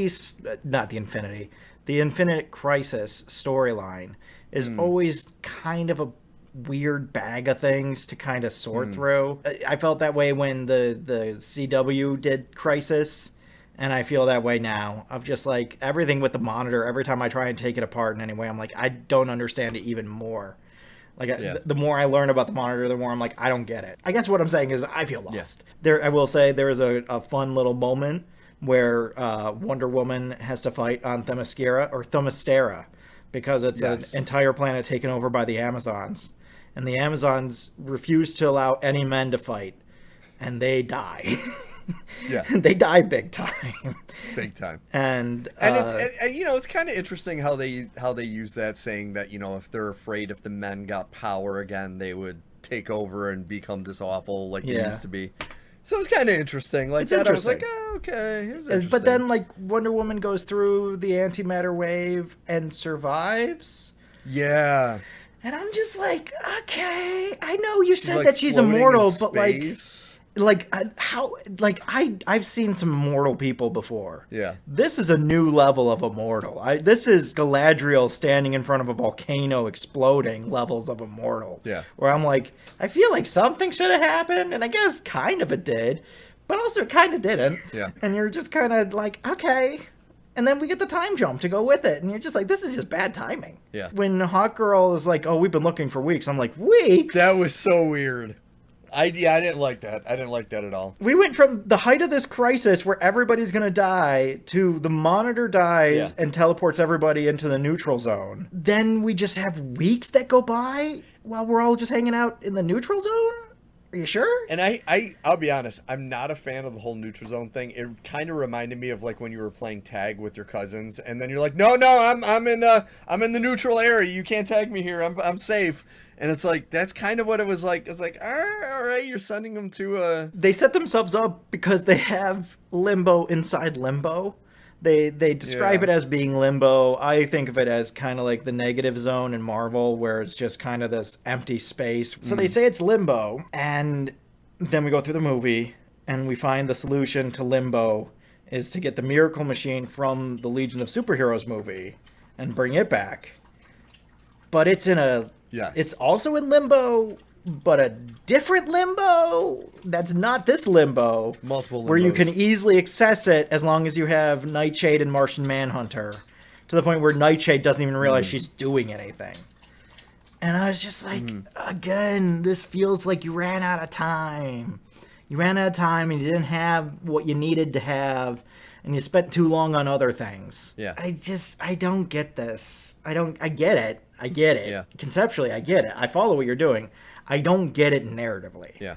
Crisis storyline is always kind of a weird bag of things to kind of sort through. I felt that way when the CW did Crisis, and I feel that way now. Of just like everything with the Monitor, every time I try and take it apart in any way, I'm like, I don't understand it even more. Like, the more I learn about the Monitor, the more I'm like, I don't get it. I guess what I'm saying is I feel lost. I will say there is a fun little moment where Wonder Woman has to fight on Themyscira, because it's an entire planet taken over by the Amazons. And the Amazons refuse to allow any men to fight, and they die. Yeah. They die big time. Big time. And it's kind of interesting how they use that, saying that, if they're afraid if the men got power again, they would take over and become this awful like they used to be. So it's kind of interesting. Like, that, I was like, oh, okay, here's interesting. But then, like, Wonder Woman goes through the antimatter wave and survives. Yeah. And I'm just like, okay, I know you said Like that she's floating immortal, in but space. I've seen some immortal people before. Yeah. This is a new level of immortal. This is Galadriel standing in front of a volcano exploding levels of immortal. Yeah. Where I'm like, I feel like something should have happened, and I guess kind of it did, but also it kind of didn't. Yeah. And you're just kind of like, okay. And then we get the time jump to go with it, and you're just like, this is just bad timing. Yeah. When Hawkgirl is like, oh, we've been looking for weeks, I'm like, weeks? That was so weird. I didn't like that. I didn't like that at all. We went from the height of this crisis where everybody's going to die to the Monitor dies and teleports everybody into the neutral zone. Then we just have weeks that go by while we're all just hanging out in the neutral zone? Are you sure? And I'll be honest, I'm not a fan of the whole neutral zone thing. It kind of reminded me of like when you were playing tag with your cousins, and then you're like, no, I'm in the neutral area. You can't tag me here. I'm safe. And it's like, that's kind of what it was like. It was like, all right, you're sending them to a... They set themselves up because they have limbo inside limbo. They describe it as being limbo. I think of it as kind of like the negative zone in Marvel, where it's just kind of this empty space. So they say it's limbo, and then we go through the movie, and we find the solution to limbo is to get the Miracle Machine from the Legion of Superheroes movie and bring it back. But it's in a... Yeah. It's also in limbo, but a different limbo that's not this limbo. Multiple limbos. Where you can easily access it as long as you have Nightshade and Martian Manhunter. To the point where Nightshade doesn't even realize she's doing anything. And I was just like, again, this feels like you ran out of time. You ran out of time and you didn't have what you needed to have. And you spent too long on other things. Yeah. I don't get this. I get it. I get it. Yeah. Conceptually, I get it. I follow what you're doing. I don't get it narratively. Yeah.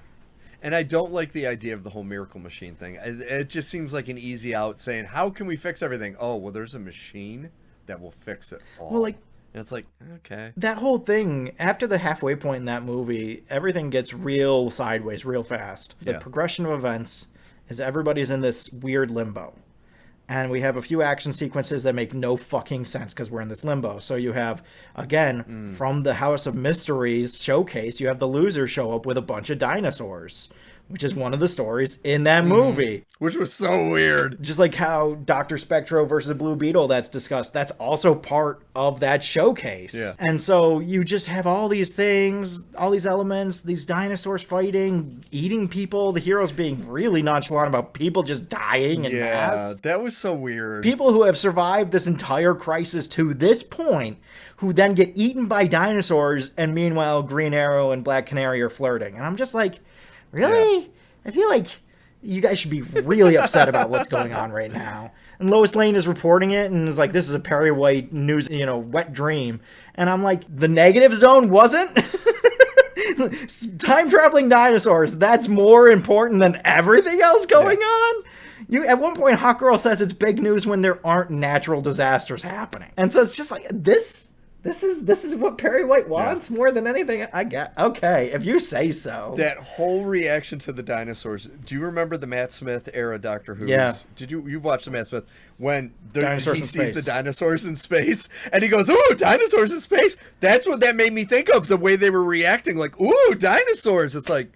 And I don't like the idea of the whole Miracle Machine thing. It just seems like an easy out saying, how can we fix everything? Oh, well, there's a machine that will fix it all. Well, like... And it's like, okay. That whole thing, after the halfway point in that movie, everything gets real sideways real fast. The progression of events is everybody's in this weird limbo. And we have a few action sequences that make no fucking sense because we're in this limbo. So you have, again, from the House of Mysteries showcase, you have the loser show up with a bunch of dinosaurs, which is one of the stories in that movie. Which was so weird. Just like how Dr. Spectro versus Blue Beetle that's discussed, that's also part of that showcase. Yeah. And so you just have all these things, all these elements, these dinosaurs fighting, eating people, the heroes being really nonchalant about people just dying in mass. Yeah, that was so weird. People who have survived this entire crisis to this point, who then get eaten by dinosaurs, and meanwhile Green Arrow and Black Canary are flirting. And I'm just like... Really? Yeah. I feel like you guys should be really upset about what's going on right now. And Lois Lane is reporting it and is like, this is a Perry White news, wet dream. And I'm like, the negative zone wasn't? Time-traveling dinosaurs, that's more important than everything else going on? At one point, Hawk Girl says it's big news when there aren't natural disasters happening. And so it's just like, This is what Perry White wants more than anything. I get okay if you say so. That whole reaction to the dinosaurs. Do you remember the Matt Smith era Doctor Who? Yeah. You've watched the Matt Smith when he sees space. the dinosaurs in space and he goes, "Ooh, dinosaurs in space." That's what that made me think of. The way they were reacting, like, "Ooh, dinosaurs." It's like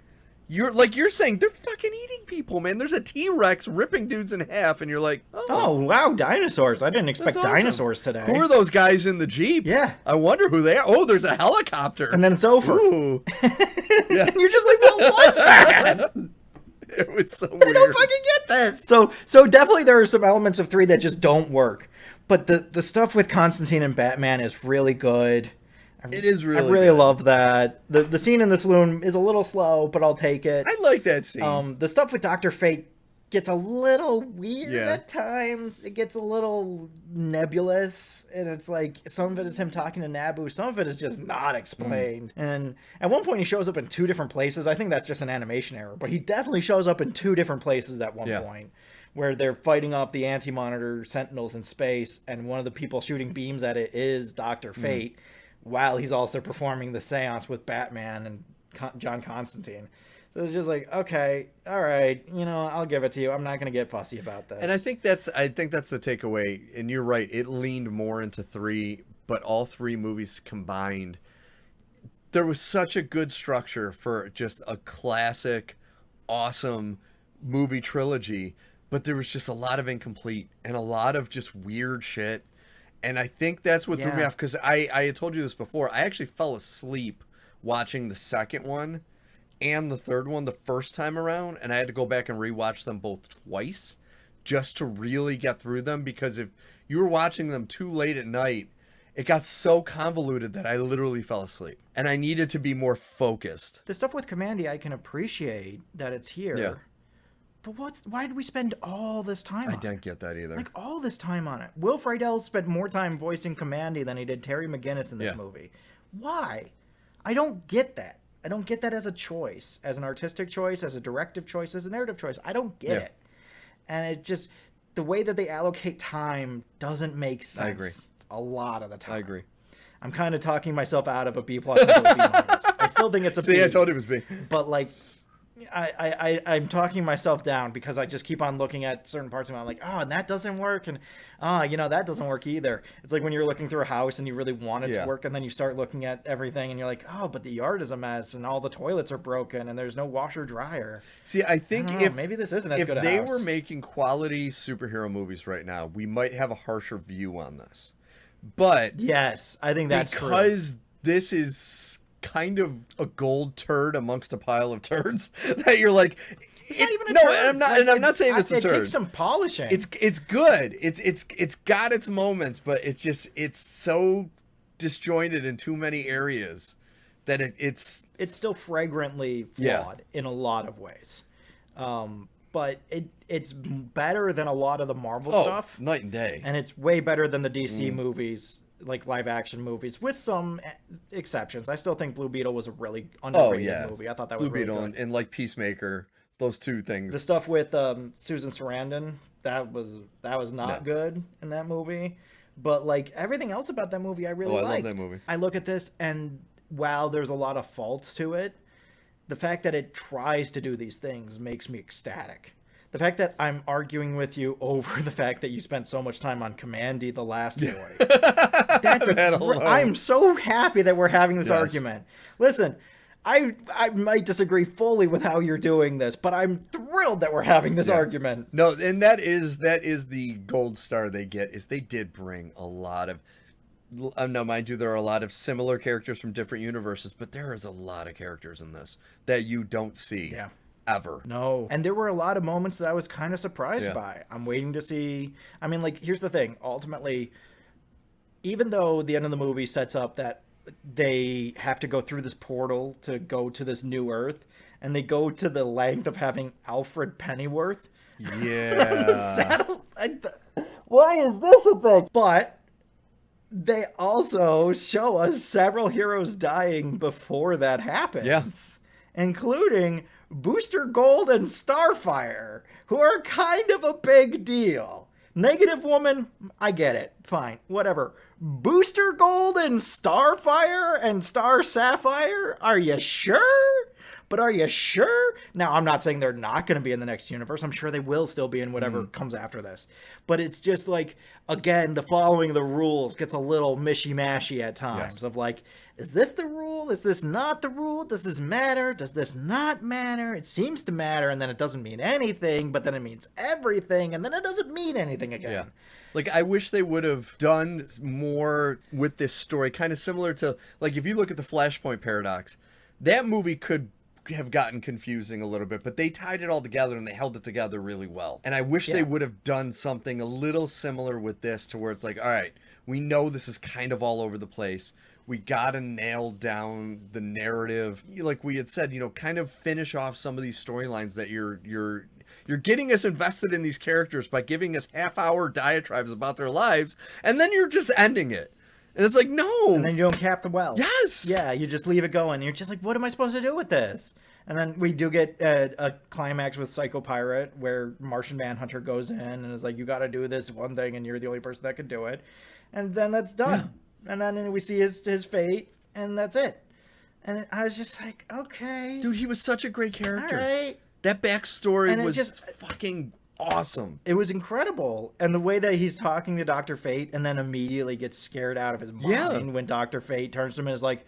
you're saying they're fucking eating people, man. There's a T-Rex ripping dudes in half, and you're like, oh wow, dinosaurs! I didn't expect dinosaurs today. Who are those guys in the Jeep? Yeah, I wonder who they are. Oh, there's a helicopter, and then it's over. Ooh. Yeah. And you're just like, what was that? It was so weird. I don't fucking get this. So definitely there are some elements of 3 that just don't work, but the stuff with Constantine and Batman is really good. It is really I really good. love that. The scene in the saloon is a little slow, but I'll take it. I like that scene. The stuff with Dr. Fate gets a little weird at times. It gets a little nebulous, and it's like some of it is him talking to Naboo, some of it is just not explained. And at one point he shows up in 2 different places. I think that's just an animation error, but he definitely shows up in 2 different places at one point, where they're fighting off the Anti-Monitor Sentinels in space, and one of the people shooting beams at it is Dr. Fate, while he's also performing the seance with Batman and John Constantine. So it's just like, okay, all right, I'll give it to you. I'm not going to get fussy about this. And I think that's the takeaway. And you're right. It leaned more into 3, but all 3 movies combined, there was such a good structure for just a classic, awesome movie trilogy. But there was just a lot of incomplete and a lot of just weird shit. And I think that's what threw me off, because I had told you this before. I actually fell asleep watching the second one and the third one the first time around, and I had to go back and rewatch them both twice just to really get through them, because if you were watching them too late at night, it got so convoluted that I literally fell asleep, and I needed to be more focused. The stuff with Commandy, I can appreciate that it's here. Yeah. But why did we spend all this time on it? I didn't get that either. Like, all this time on it. Will Friedle spent more time voicing Commandy than he did Terry McGinnis in this movie. Why? I don't get that. I don't get that as a choice, as an artistic choice, as a directive choice, as a narrative choice. I don't get it. And it just, the way that they allocate time doesn't make sense. I agree. A lot of the time. I agree. I'm kind of talking myself out of a B+ into a B-. I still think it's a B. See, I told you it was B. But like, I'm talking myself down because I just keep on looking at certain parts of it. I'm like, oh, and that doesn't work, and that doesn't work either. It's like when you're looking through a house and you really want it to work, and then you start looking at everything and you're like, oh, but the yard is a mess and all the toilets are broken and there's no washer dryer. See, I think if maybe this isn't as good a house. If they were making quality superhero movies right now, we might have a harsher view on this. But yes, I think that's because true. This is kind of a gold turd amongst a pile of turds that you're like, it's not even a turd. I'm not saying it's a turd. It takes some polishing. It's good. It's got its moments, but it's so disjointed in too many areas that it's still fragrantly flawed in a lot of ways. But it's better than a lot of the Marvel stuff. Night and day. And it's way better than the DC movies, like live action movies, with some exceptions. I still think Blue Beetle was a really underrated movie. I thought that was Blue really Beetle good. and like Peacemaker, those two things. The stuff with Susan Sarandon, that was not good in that movie. But like everything else about that movie, I really liked. Love that movie. I look at this, and while there's a lot of faults to it, the fact that it tries to do these things makes me ecstatic. The fact that I'm arguing with you over the fact that you spent so much time on Commandy the Last Boy. I'm so happy that we're having this argument. Listen, I might disagree fully with how you're doing this, but I'm thrilled that we're having this argument. No, and that is the gold star they get, is they did bring a lot of... Now, mind you, there are a lot of similar characters from different universes, but there is a lot of characters in this that you don't see. Yeah. Ever. No. And there were a lot of moments that I was kind of surprised by. I'm waiting to see. I mean, like, here's the thing. Ultimately, even though the end of the movie sets up that they have to go through this portal to go to this new Earth, and they go to the length of having Alfred Pennyworth. Yeah. Why is this a thing? But they also show us several heroes dying before that happens. Yeah. Including Booster Gold and Starfire, who are kind of a big deal. Negative Woman, I get it. Fine, whatever. Booster Gold and Starfire and Star Sapphire? Are you sure? But are you sure? Now, I'm not saying they're not going to be in the next universe. I'm sure they will still be in whatever comes after this. But it's just like, again, the following the rules gets a little mishy-mashy at times. Of like, is this the rule? Is this not the rule? Does this matter? Does this not matter? It seems to matter, and then it doesn't mean anything, but then it means everything, and then it doesn't mean anything again. Yeah. Like, I wish they would have done more with this story, kind of similar to, like, if you look at the Flashpoint Paradox, that movie could have gotten confusing a little bit, but they tied it all together and they held it together really well. And I wish they would have done something a little similar with this, to where it's like, all right, we know this is kind of all over the place. We gotta nail down the narrative. Like we had said, kind of finish off some of these storylines that you're getting us invested in these characters by giving us half-hour diatribes about their lives, and then you're just ending it. And it's like, no. And then you don't cap the well. Yes. Yeah, you just leave it going. You're just like, what am I supposed to do with this? And then we do get a climax with Psycho Pirate, where Martian Manhunter goes in and is like, you got to do this one thing, and you're the only person that can do it. And then that's done. Yeah. And then we see his fate, and that's it. And I was just like, okay. Dude, he was such a great character. All right. That backstory was just fucking awesome. It was incredible. And the way that he's talking to Dr. Fate and then immediately gets scared out of his mind when Dr. Fate turns to him and is like,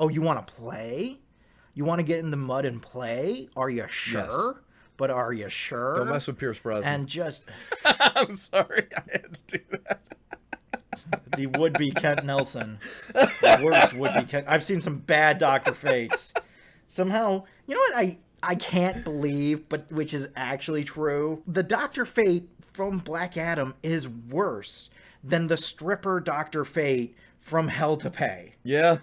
oh, you want to play? You want to get in the mud and play? Are you sure? Yes. But are you sure? Don't mess with Pierce Brosnan. And just... I'm sorry, I had to do that. The would-be Kent Nelson. The worst would-be Kent... I've seen some bad Dr. Fates. Somehow... You know what I can't believe, but which is actually true? The Dr. Fate from Black Adam is worse than the stripper Dr. Fate from Hell to Pay. Yeah.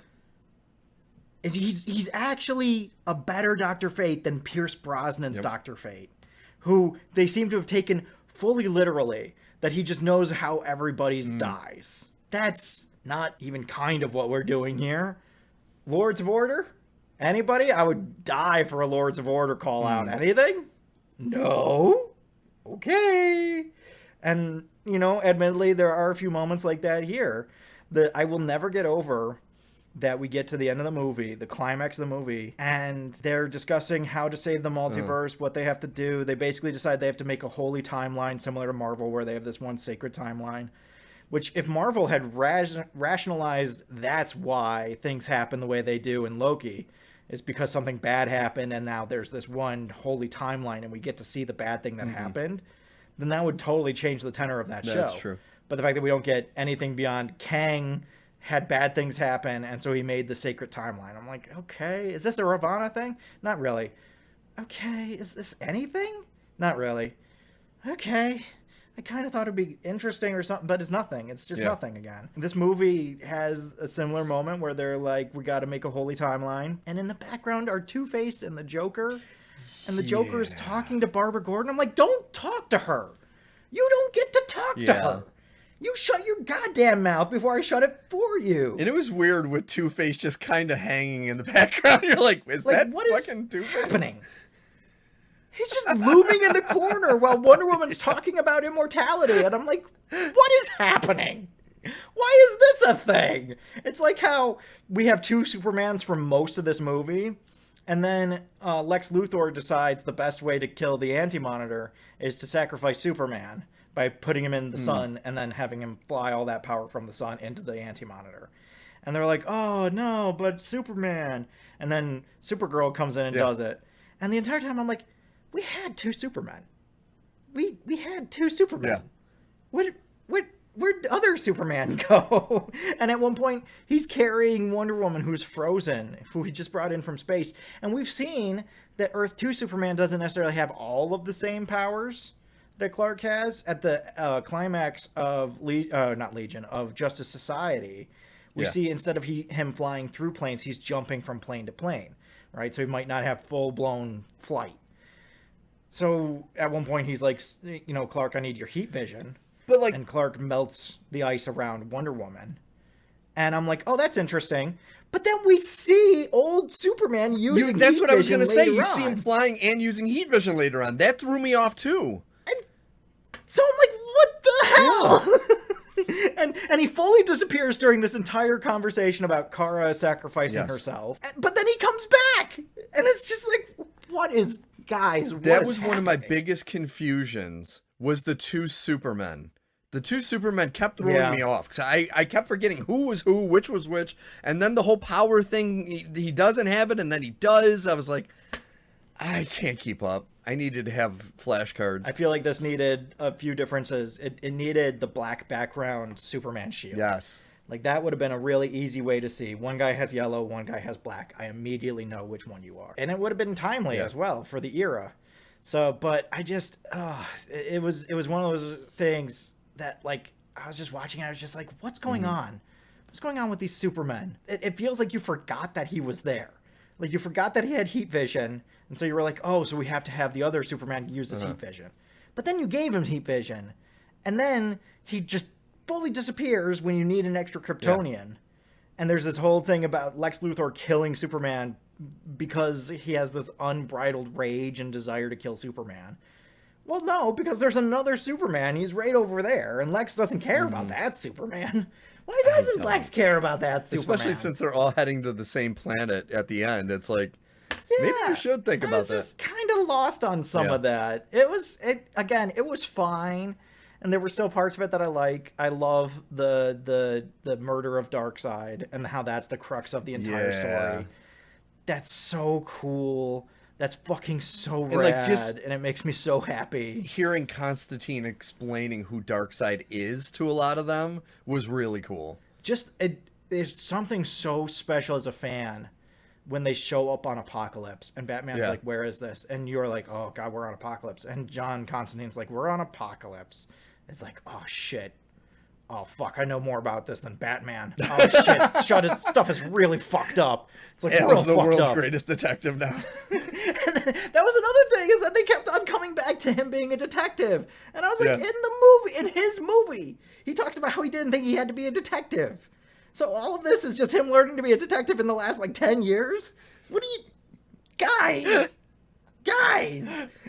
He's actually a better Dr. Fate than Pierce Brosnan's Dr. Fate, who they seem to have taken fully literally, that he just knows how everybody dies. That's not even kind of what we're doing here. Lords of Order? Anybody? I would die for a Lords of Order call out. Anything? No? Okay. And, admittedly, there are a few moments like that here. I will never get over that we get to the end of the movie, the climax of the movie, and they're discussing how to save the multiverse, what they have to do. They basically decide they have to make a holy timeline similar to Marvel, where they have this one sacred timeline. Which, if Marvel had rationalized that's why things happen the way they do in Loki, is because something bad happened and now there's this one holy timeline and we get to see the bad thing that happened, then that would totally change the tenor of that show. That's true. But the fact that we don't get anything beyond Kang had bad things happen and so he made the sacred timeline. I'm like, okay, is this a Ravana thing? Not really. Okay, is this anything? Not really. Okay. I kind of thought it'd be interesting or something, but it's nothing. It's just nothing again. This movie has a similar moment where they're like, we got to make a holy timeline. And in the background are Two-Face and the Joker. And the Joker is talking to Barbara Gordon. I'm like, don't talk to her. You don't get to talk to her. You shut your goddamn mouth before I shut it for you. And it was weird with Two-Face just kind of hanging in the background. You're like, is that what fucking is Two-Face? happening? He's just looming in the corner while Wonder Woman's talking about immortality. And I'm like, what is happening? Why is this a thing? It's like how we have two Supermans for most of this movie. And then Lex Luthor decides the best way to kill the Anti-Monitor is to sacrifice Superman by putting him in the sun and then having him fly all that power from the sun into the Anti-Monitor. And they're like, oh, no, but Superman. And then Supergirl comes in and does it. And the entire time I'm like, we had two Supermen. We had two Supermen. Yeah. Where'd other Superman go? And at one point, he's carrying Wonder Woman, who's frozen, who he just brought in from space. And we've seen that Earth 2 Superman doesn't necessarily have all of the same powers that Clark has. At the climax of of Justice Society, we see instead of him flying through planes, he's jumping from plane to plane, right? So he might not have full-blown flight. So at one point he's like, Clark, I need your heat vision. And Clark melts the ice around Wonder Woman. And I'm like, oh, that's interesting. But then we see old Superman using that's heat what I was going to say. You see him flying and using heat vision later on. That threw me off too. So I'm like, what the hell? And he fully disappears during this entire conversation about Kara sacrificing herself. But then he comes back. And it's just like, what is... Guys, that was one of my biggest confusions, was the two Supermen. The two Supermen kept throwing me off, because I kept forgetting who was who, which was which, and then the whole power thing, he doesn't have it, and then he does. I was like, I can't keep up. I needed to have flashcards. I feel like this needed a few differences. It needed the black background Superman shield. Yes. Like, that would have been a really easy way to see. One guy has yellow, one guy has black. I immediately know which one you are. And it would have been timely as well for the era. So, but I just, it was one of those things that, like, I was just watching and I was just like, what's going on? What's going on with these Supermen? It feels like you forgot that he was there. Like, you forgot that he had heat vision. And so you were like, oh, so we have to have the other Superman use this heat vision. But then you gave him heat vision. And then he just fully disappears when you need an extra Kryptonian. And there's this whole thing about Lex Luthor killing Superman because he has this unbridled rage and desire to kill Superman. Well, no, because there's another Superman. He's right over there, and Lex doesn't care about that Superman. Why doesn't Lex care about that Superman? Especially since they're all heading to the same planet at the end. It's like, maybe you should think about that. I was just kind of lost on some of that. It was fine. And there were still parts of it that I like. I love the murder of Darkseid and how that's the crux of the entire story. That's so cool. That's fucking so rad, and it makes me so happy. Hearing Constantine explaining who Darkseid is to a lot of them was really cool. There's something so special as a fan when they show up on Apocalypse, and Batman's like, where is this? And you're like, oh, God, we're on Apocalypse. And John Constantine's like, we're on Apocalypse. It's like, oh, shit. Oh, fuck, I know more about this than Batman. Oh, shit, stuff is really fucked up. It's like, Al's the world's greatest detective now. That was another thing, is that they kept on coming back to him being a detective. And I was like, in his movie, he talks about how he didn't think he had to be a detective. So all of this is just him learning to be a detective in the last, 10 years? What do you... Guys!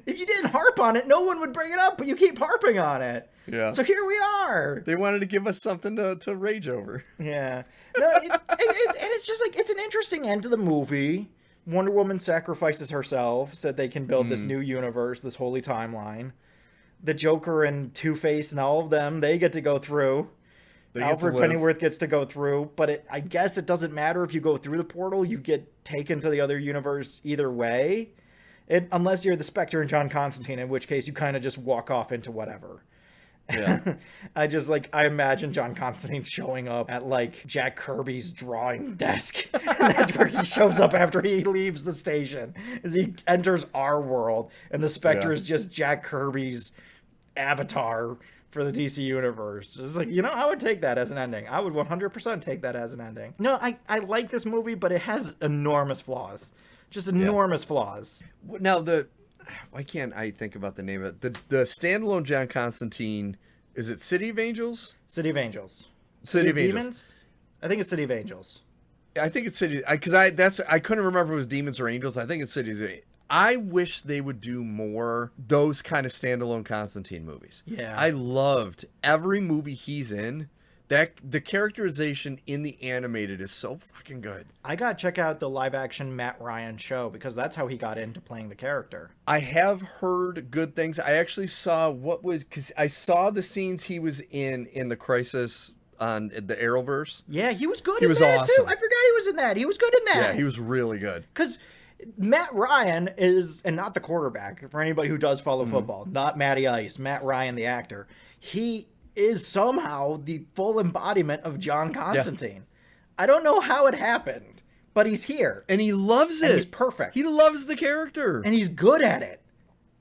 If you didn't harp on it, no one would bring it up, but you keep harping on it. Yeah. So here we are. They wanted to give us something to rage over. Yeah. No, and it's just like, it's an interesting end to the movie. Wonder Woman sacrifices herself so that they can build this new universe, this holy timeline. The Joker and Two-Face and all of them, they get to go through. Alfred Pennyworth gets to go through, but I guess it doesn't matter if you go through the portal, you get taken to the other universe either way. Unless you're the Spectre and John Constantine, in which case you kind of just walk off into whatever. Yeah. I imagine John Constantine showing up at like Jack Kirby's drawing desk. And that's where he shows up after he leaves the station, as he enters our world. And the Spectre is just Jack Kirby's avatar for the DC universe. It's like, I would take that as an ending. I would 100% take that as an ending. No, I like this movie, but it has enormous flaws. Just enormous flaws. Now, why can't I think about the name of it? The standalone John Constantine, is it City of Angels? City of Angels. City of Angels. Demons? I think it's City of Angels. I think it's City, because I couldn't remember if it was Demons or Angels. I think it's City of Angels. I wish they would do more those kind of standalone Constantine movies. Yeah. I loved every movie he's in. The characterization in the animated is so fucking good. I gotta check out the live action Matt Ryan show, because that's how he got into playing the character. I have heard good things. I actually saw because I saw the scenes he was in the Crisis on the Arrowverse. Yeah, he was good He in was that awesome. too. I forgot he was in that. He was good in that. Yeah, he was really good. Because Matt Ryan is, and not the quarterback, for anybody who does follow football, not Matty Ice, Matt Ryan, the actor. He is somehow the full embodiment of John Constantine. I don't know how it happened, but he's here. And he loves it. And he's perfect. He loves the character. And he's good at it.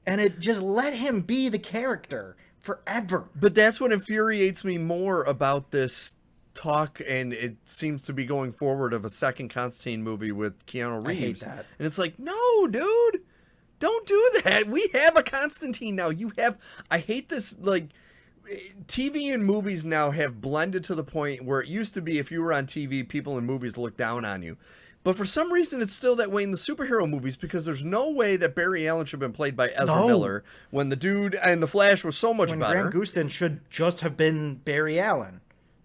And it just let him be the character forever. But that's what infuriates me more about this talk, and it seems to be going forward, of a second Constantine movie with Keanu Reeves. I hate that. And it's like, no, dude, don't do that. We have a Constantine now. I hate this, like, TV and movies now have blended to the point where it used to be if you were on TV, people in movies looked down on you. But for some reason, it's still that way in the superhero movies, because there's no way that Barry Allen should have been played by Ezra Miller when the dude and the Flash was so much better. Grant Gustin should just have been Barry Allen.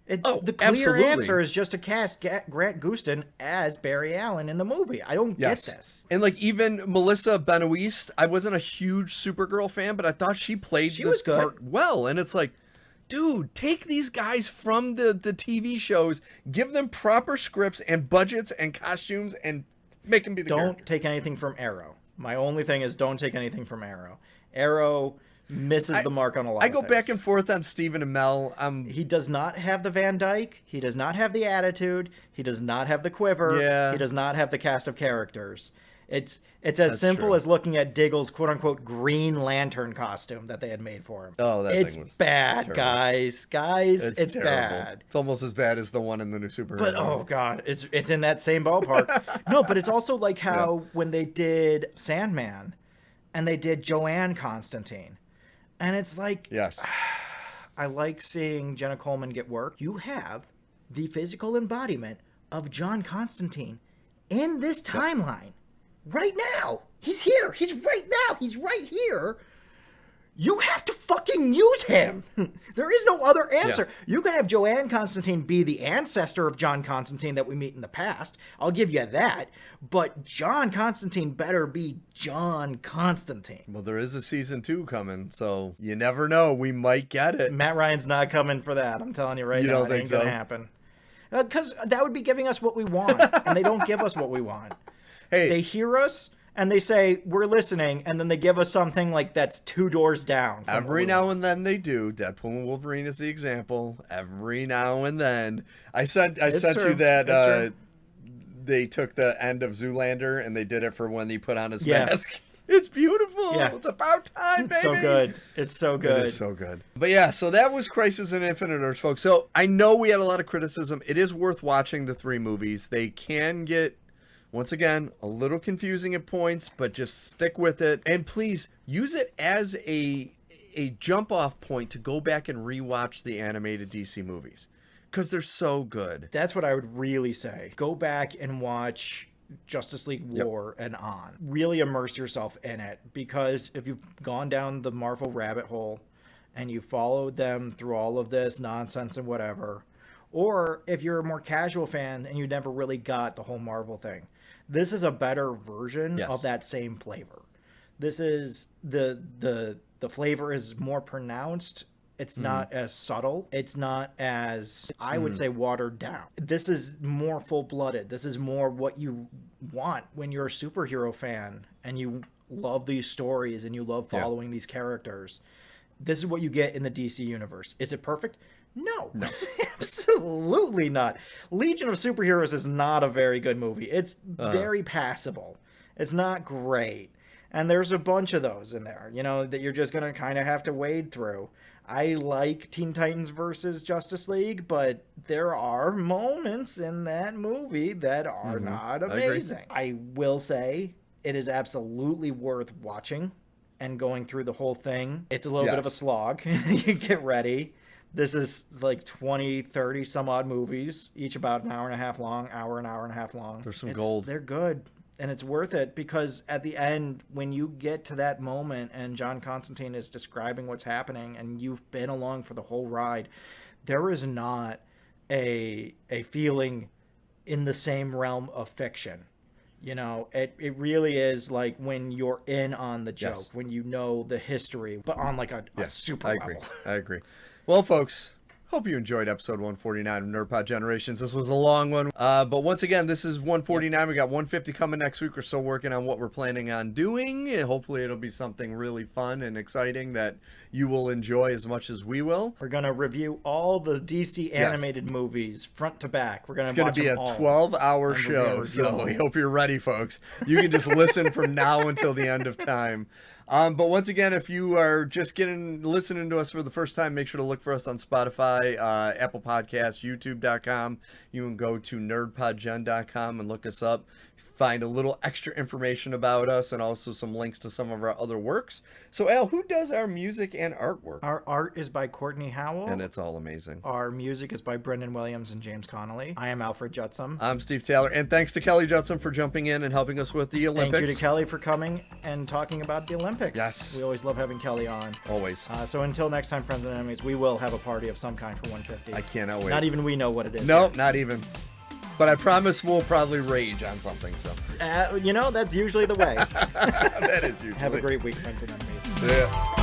The clear absolutely. answer is just to cast Grant Gustin as Barry Allen in the movie. I don't get this. And like even Melissa Benoist, I wasn't a huge Supergirl fan, but I thought she played was good. part well. And it's like, dude, take these guys from the TV shows, give them proper scripts and budgets and costumes, and make them be the character. Don't take anything from Arrow. My only thing is, don't take anything from Arrow. Arrow misses the mark on a lot I of go things. back and forth on Stephen Amell. He does not have the Van Dyke. He does not have the attitude. He does not have the quiver. Yeah. He does not have the cast of characters. It's as simple true. as looking at Diggle's quote-unquote Green Lantern costume that they had made for him. Oh, that it's thing was bad, terrible. guys. It's terrible. bad. It's almost as bad as the one in the new Superhero. But oh god, it's in that same ballpark. No, but it's also like how when they did Sandman, and they did Joanne Constantine, and it's like, yes, I like seeing Jenna Coleman get work. You have the physical embodiment of John Constantine in this timeline right now. He's here. He's right now. He's right here. You have to fucking use him. There is no other answer. Yeah. You can have Joanne Constantine be the ancestor of John Constantine that we meet in the past. I'll give you that. But John Constantine better be John Constantine. Well, there is a season 2 coming, so you never know. We might get it. Matt Ryan's not coming for that. I'm telling you right now. Don't it think ain't so? Gonna happen. Because that would be giving us what we want, and they don't give us what we want. Hey, they hear us and they say we're listening, and then they give us something like that's 2 doors down. Every now and then they do. Deadpool and Wolverine is the example. Every now and then, I sent you that they took the end of Zoolander and they did it for when he put on his mask. It's beautiful. Yeah. It's about time, baby. It's so good. It's so good. It is so good. But yeah, so that was Crisis on Infinite Earths, folks. So I know we had a lot of criticism. It is worth watching the 3 movies. They can get, once again, a little confusing at points, but just stick with it. And please use it as a jump-off point to go back and rewatch the animated DC movies, because they're so good. That's what I would really say. Go back and watch Justice League War and on. Really immerse yourself in it, because if you've gone down the Marvel rabbit hole and you followed them through all of this nonsense and whatever, or if you're a more casual fan and you never really got the whole Marvel thing, this is a better version of that same flavor. This is the flavor is more pronounced. It's not as subtle. It's not as, I would say, watered down. This is more full-blooded. This is more what you want when you're a superhero fan and you love these stories and you love following these characters. This is what you get in the DC universe. Is it perfect? No. Absolutely not. Legion of Superheroes is not a very good movie. It's very passable. It's not great. And there's a bunch of those in there, you know, that you're just going to kind of have to wade through. I like Teen Titans versus Justice League, but there are moments in that movie that are not amazing. I will say it is absolutely worth watching and going through the whole thing. It's a little bit of a slog. You get ready. This is like 20, 30 some odd movies, each about an hour and a half long, an hour and a half long. There's some gold. They're good. And it's worth it because at the end, when you get to that moment and John Constantine is describing what's happening and you've been along for the whole ride, there is not a feeling in the same realm of fiction. You know, it really is like when you're in on the joke, when you know the history, but on like a super level. I agree. Well, folks, hope you enjoyed episode 149 of NerdPod Generations. This was a long one. But once again, this is 149. We got 150 coming next week. We're still working on what we're planning on doing. Hopefully it'll be something really fun and exciting that you will enjoy as much as we will. We're going to review all the DC animated movies front to back. We're going to be a 12-hour show, so we hope you're ready, folks. You can just listen from now until the end of time. But once again, if you are just listening to us for the first time, make sure to look for us on Spotify, Apple Podcasts, YouTube.com. You can go to nerdpodgen.com and look us up. Find a little extra information about us and also some links to some of our other works. So, Al, who does our music and artwork? Our art is by Kortney Howell. And it's all amazing. Our music is by Brendan Williams and James Connolly. I am Alfred Jutsum. I'm Steve Taylor. And thanks to Kelly Jutsum for jumping in and helping us with the Olympics. Thank you to Kelly for coming and talking about the Olympics. Yes. We always love having Kelly on. Always. So until next time, friends and enemies, we will have a party of some kind for 150. I cannot wait. Not even we know what it is. No, yet. not even. But I promise we'll probably rage on something. So, you know, that's usually the way. That is usually. Have a great week, friends and enemies. Yeah.